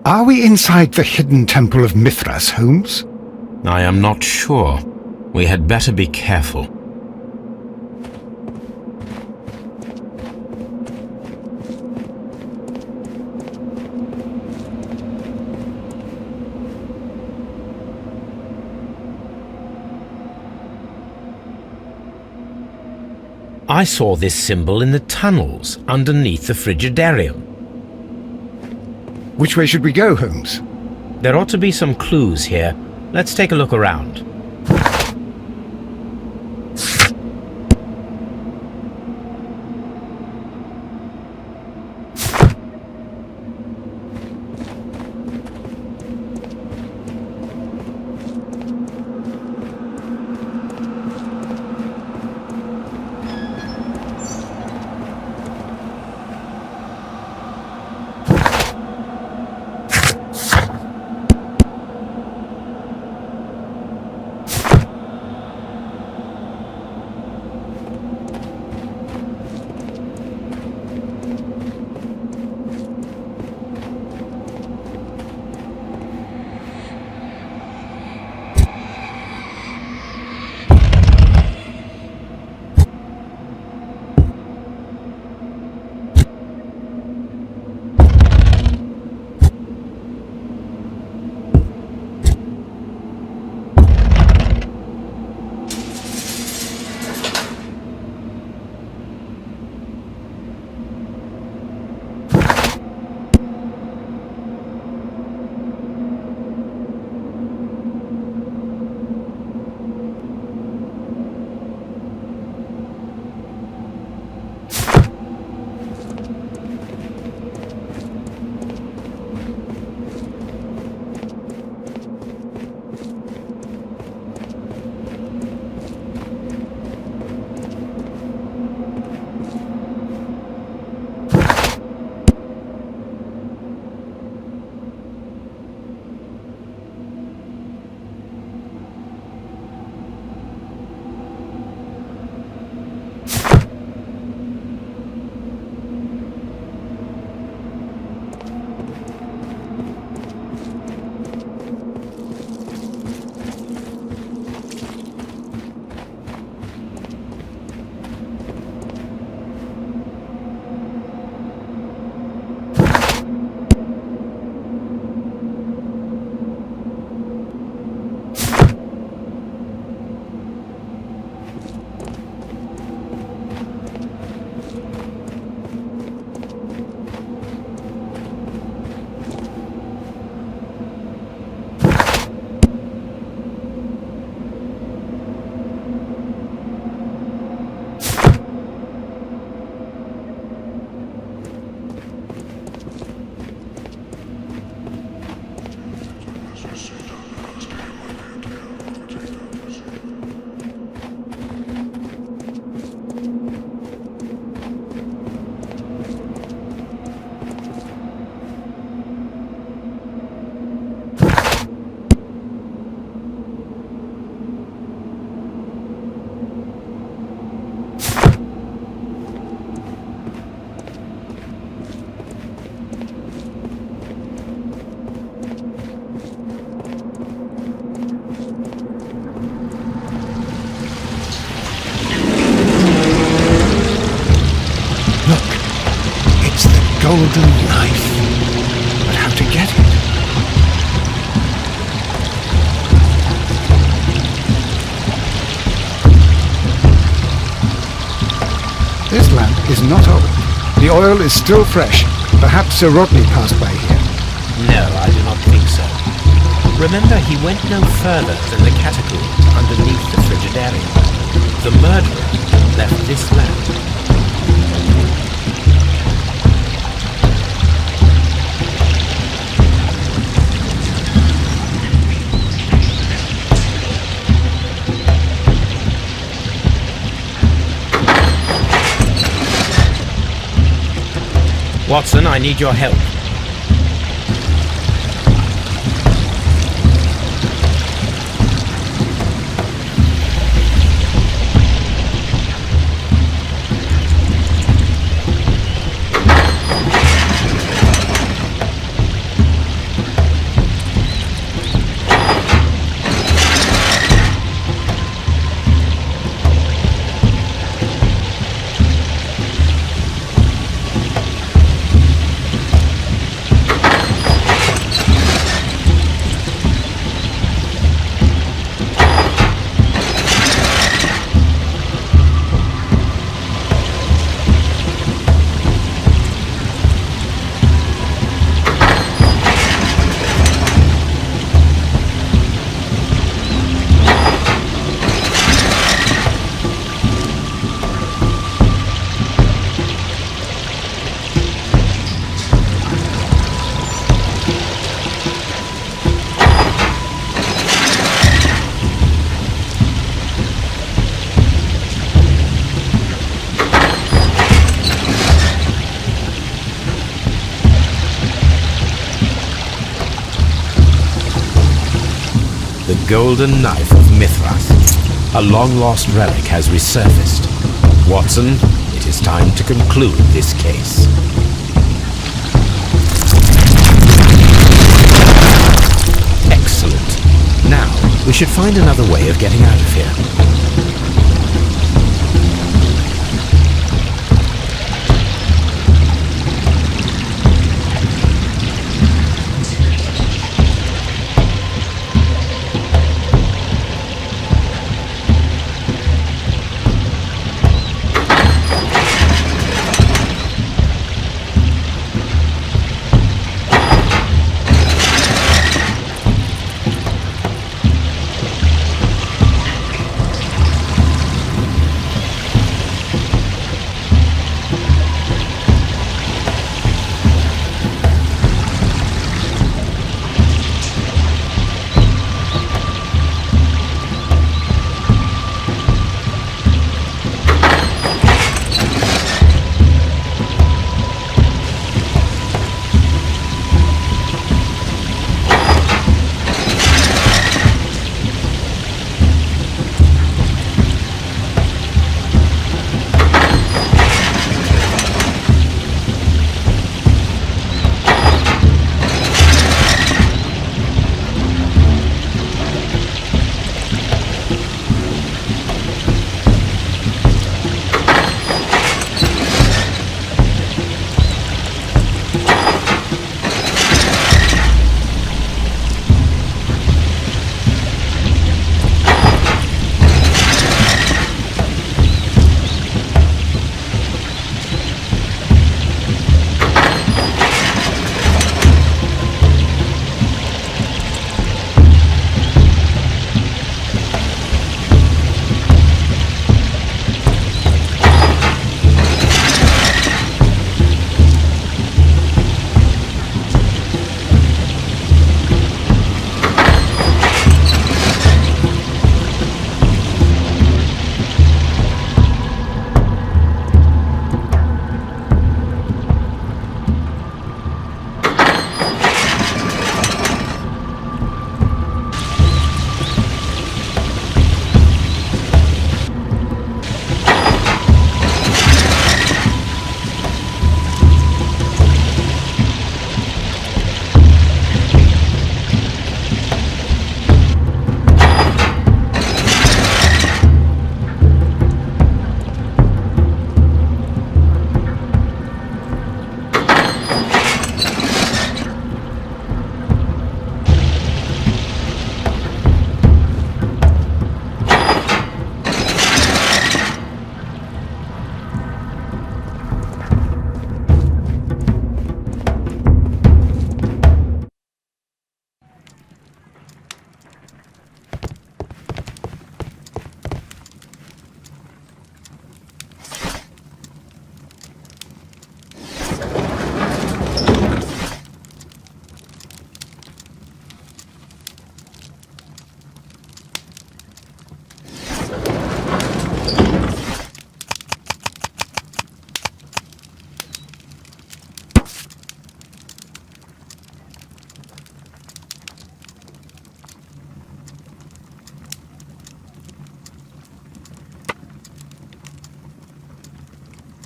Are we inside the hidden temple of Mithras, Holmes? I am not sure. We had better be careful. I saw this symbol in the tunnels underneath the Frigidarium. Which way should we go, Holmes? There ought to be some clues here. Let's take a look around. golden knife. But how to get it? This lamp is not old. The oil is still fresh. Perhaps Sir Rodney passed by here. No, I do not think so. Remember, he went no further than the catacombs underneath the Frigidarium. The murderer left this lamp. Watson, I need your help. The golden knife of Mithras. A long-lost relic has resurfaced. Watson, it is time to conclude this case. Excellent. Now, we should find another way of getting out of here.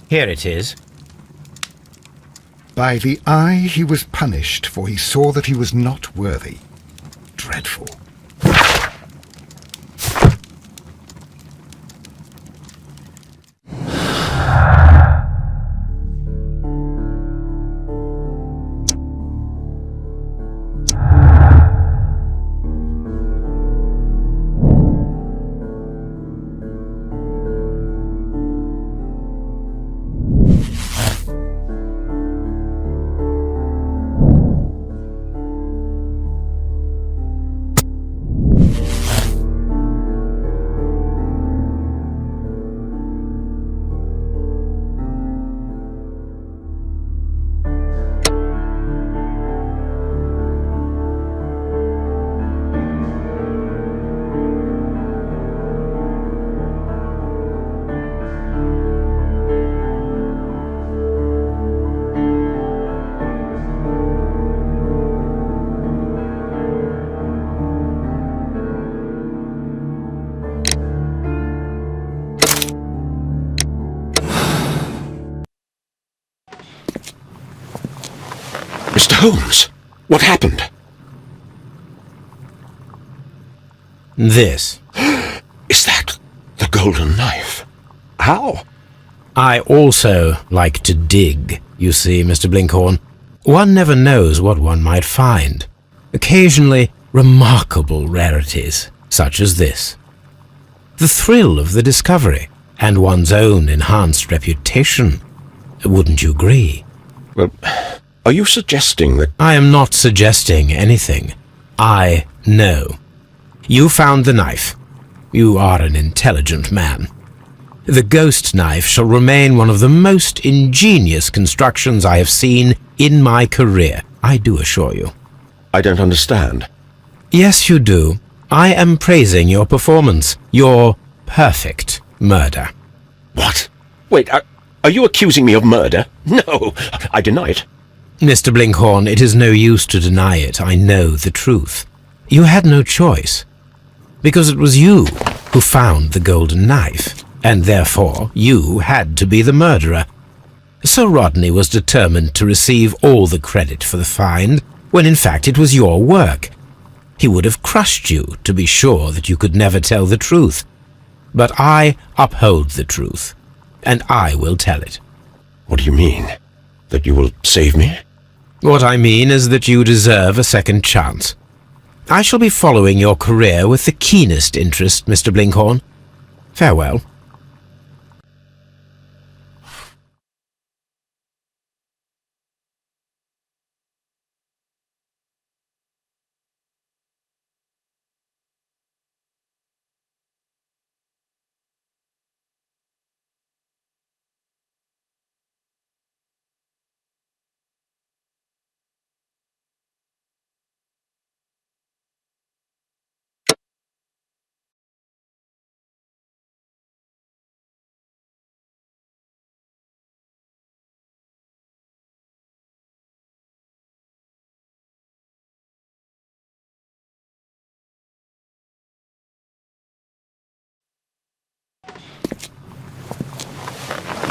Here it is. By the eye he was punished, for he saw that he was not worthy. Dreadful. Mr. Holmes, what happened? This. Is that the golden knife? How? I also like to dig, you see, Mr. Blinkhorn. One never knows what one might find. Occasionally, remarkable rarities, such as this. The thrill of the discovery, and one's own enhanced reputation. Wouldn't you agree? Well, are you suggesting that... I am not suggesting anything. I know. You found the knife. You are an intelligent man. The ghost knife shall remain one of the most ingenious constructions I have seen in my career, I do assure you. I don't understand. Yes, you do. I am praising your performance, your perfect murder. What? Wait, are you accusing me of murder? No, I deny it. Mr. Blinkhorn, it is no use to deny it. I know the truth. You had no choice. Because it was you who found the golden knife, and therefore you had to be the murderer. Sir Rodney was determined to receive all the credit for the find, when in fact it was your work. He would have crushed you to be sure that you could never tell the truth. But I uphold the truth, and I will tell it. What do you mean? That you will save me? What I mean is that you deserve a second chance. I shall be following your career with the keenest interest, Mr. Blinkhorn. Farewell.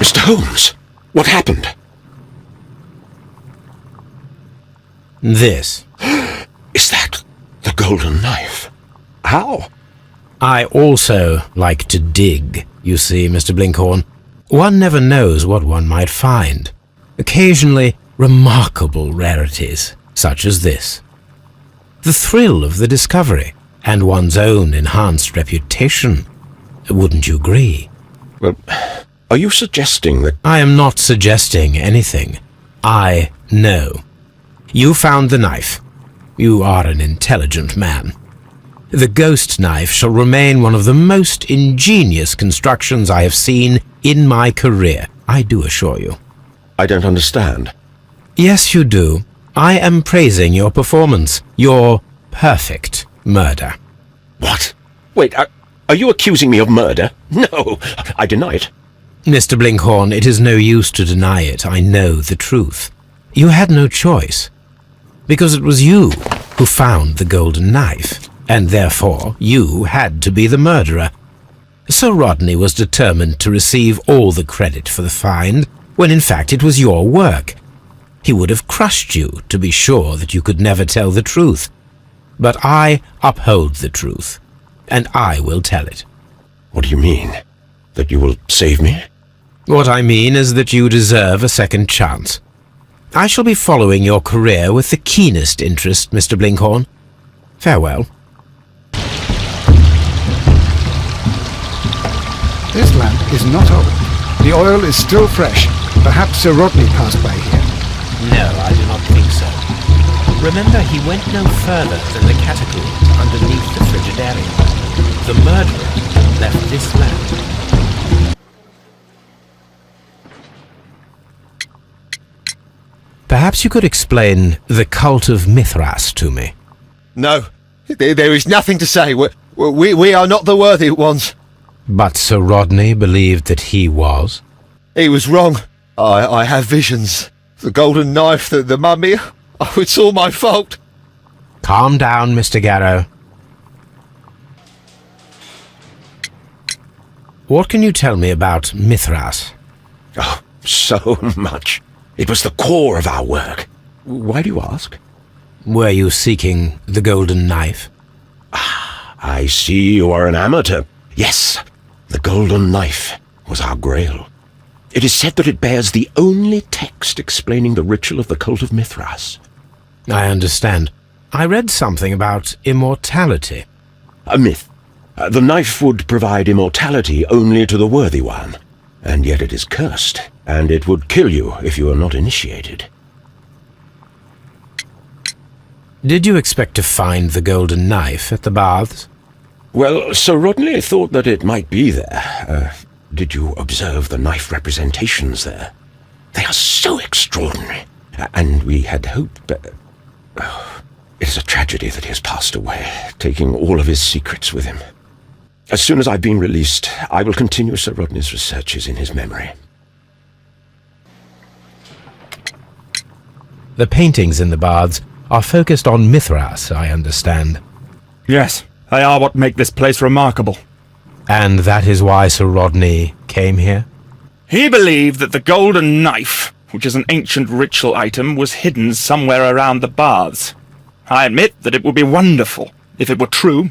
Mr. Holmes, what happened? This. Is that the golden knife? How? I also like to dig, you see, Mr. Blinkhorn. One never knows what one might find. Occasionally, remarkable rarities, such as this. The thrill of the discovery, and one's own enhanced reputation. Wouldn't you agree? Well, are you suggesting that... I am not suggesting anything. I know. You found the knife. You are an intelligent man. The ghost knife shall remain one of the most ingenious constructions I have seen in my career, I do assure you. I don't understand. Yes, you do. I am praising your performance, your perfect murder. What? Wait, are you accusing me of murder? No, I deny it. Mr. Blinkhorn, it is no use to deny it. I know the truth. You had no choice. Because it was you who found the golden knife, and therefore you had to be the murderer. Sir Rodney was determined to receive all the credit for the find, when in fact it was your work. He would have crushed you to be sure that you could never tell the truth. But I uphold the truth, and I will tell it. What do you mean? That you will save me? What I mean is that you deserve a second chance. I shall be following your career with the keenest interest, Mr. Blinkhorn. Farewell. This lamp is not old. The oil is still fresh. Perhaps Sir Rodney passed by here. No, I do not think so. Remember, he went no further than the catacombs underneath the Frigidarium. The murderer left this lamp. Perhaps you could explain the cult of Mithras to me. No, there is nothing to say. We are not the worthy ones. But Sir Rodney believed that he was? He was wrong. I have visions. The golden knife, the mummy. Oh, it's all my fault. Calm down, Mr. Garrow. What can you tell me about Mithras? Oh, so much. It was the core of our work. Why do you ask? Were you seeking the golden knife? I see you are an amateur. Yes, the golden knife was our grail. It is said that it bears the only text explaining the ritual of the cult of Mithras. I understand. I read something about immortality. A myth. The knife would provide immortality only to the worthy one. And yet it is cursed, and it would kill you if you are not initiated. Did you expect to find the golden knife at the baths? Well, Sir Rodney thought that it might be there. Did you observe the knife representations there? They are so extraordinary. And we had hoped, but... it is a tragedy that he has passed away, taking all of his secrets with him. As soon as I've been released, I will continue Sir Rodney's researches in his memory. The paintings in the baths are focused on Mithras, I understand. Yes, they are what make this place remarkable. And that is why Sir Rodney came here? He believed that the golden knife, which is an ancient ritual item, was hidden somewhere around the baths. I admit that it would be wonderful if it were true.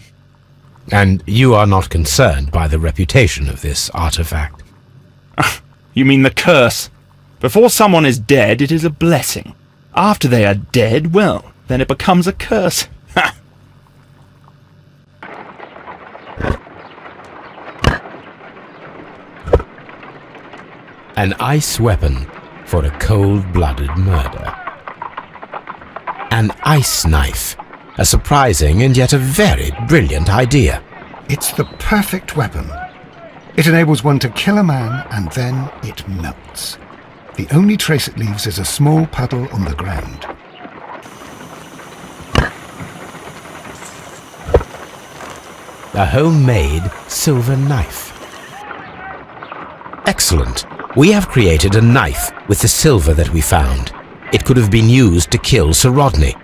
And you are not concerned by the reputation of this artifact? You mean the curse? Before someone is dead, it is a blessing. After they are dead, well, then it becomes a curse. Ha! An ice weapon for a cold-blooded murder. An ice knife. A surprising and yet a very brilliant idea. It's the perfect weapon. It enables one to kill a man and then it melts. The only trace it leaves is a small puddle on the ground. A homemade silver knife. Excellent. We have created a knife with the silver that we found. It could have been used to kill Sir Rodney.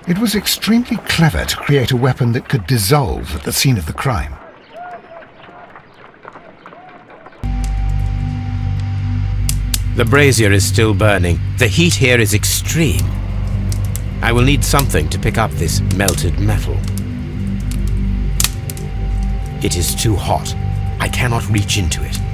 It was extremely clever to create a weapon that could dissolve at the scene of the crime. The brazier is still burning. The heat here is extreme. I will need something to pick up this melted metal. It is too hot. I cannot reach into it.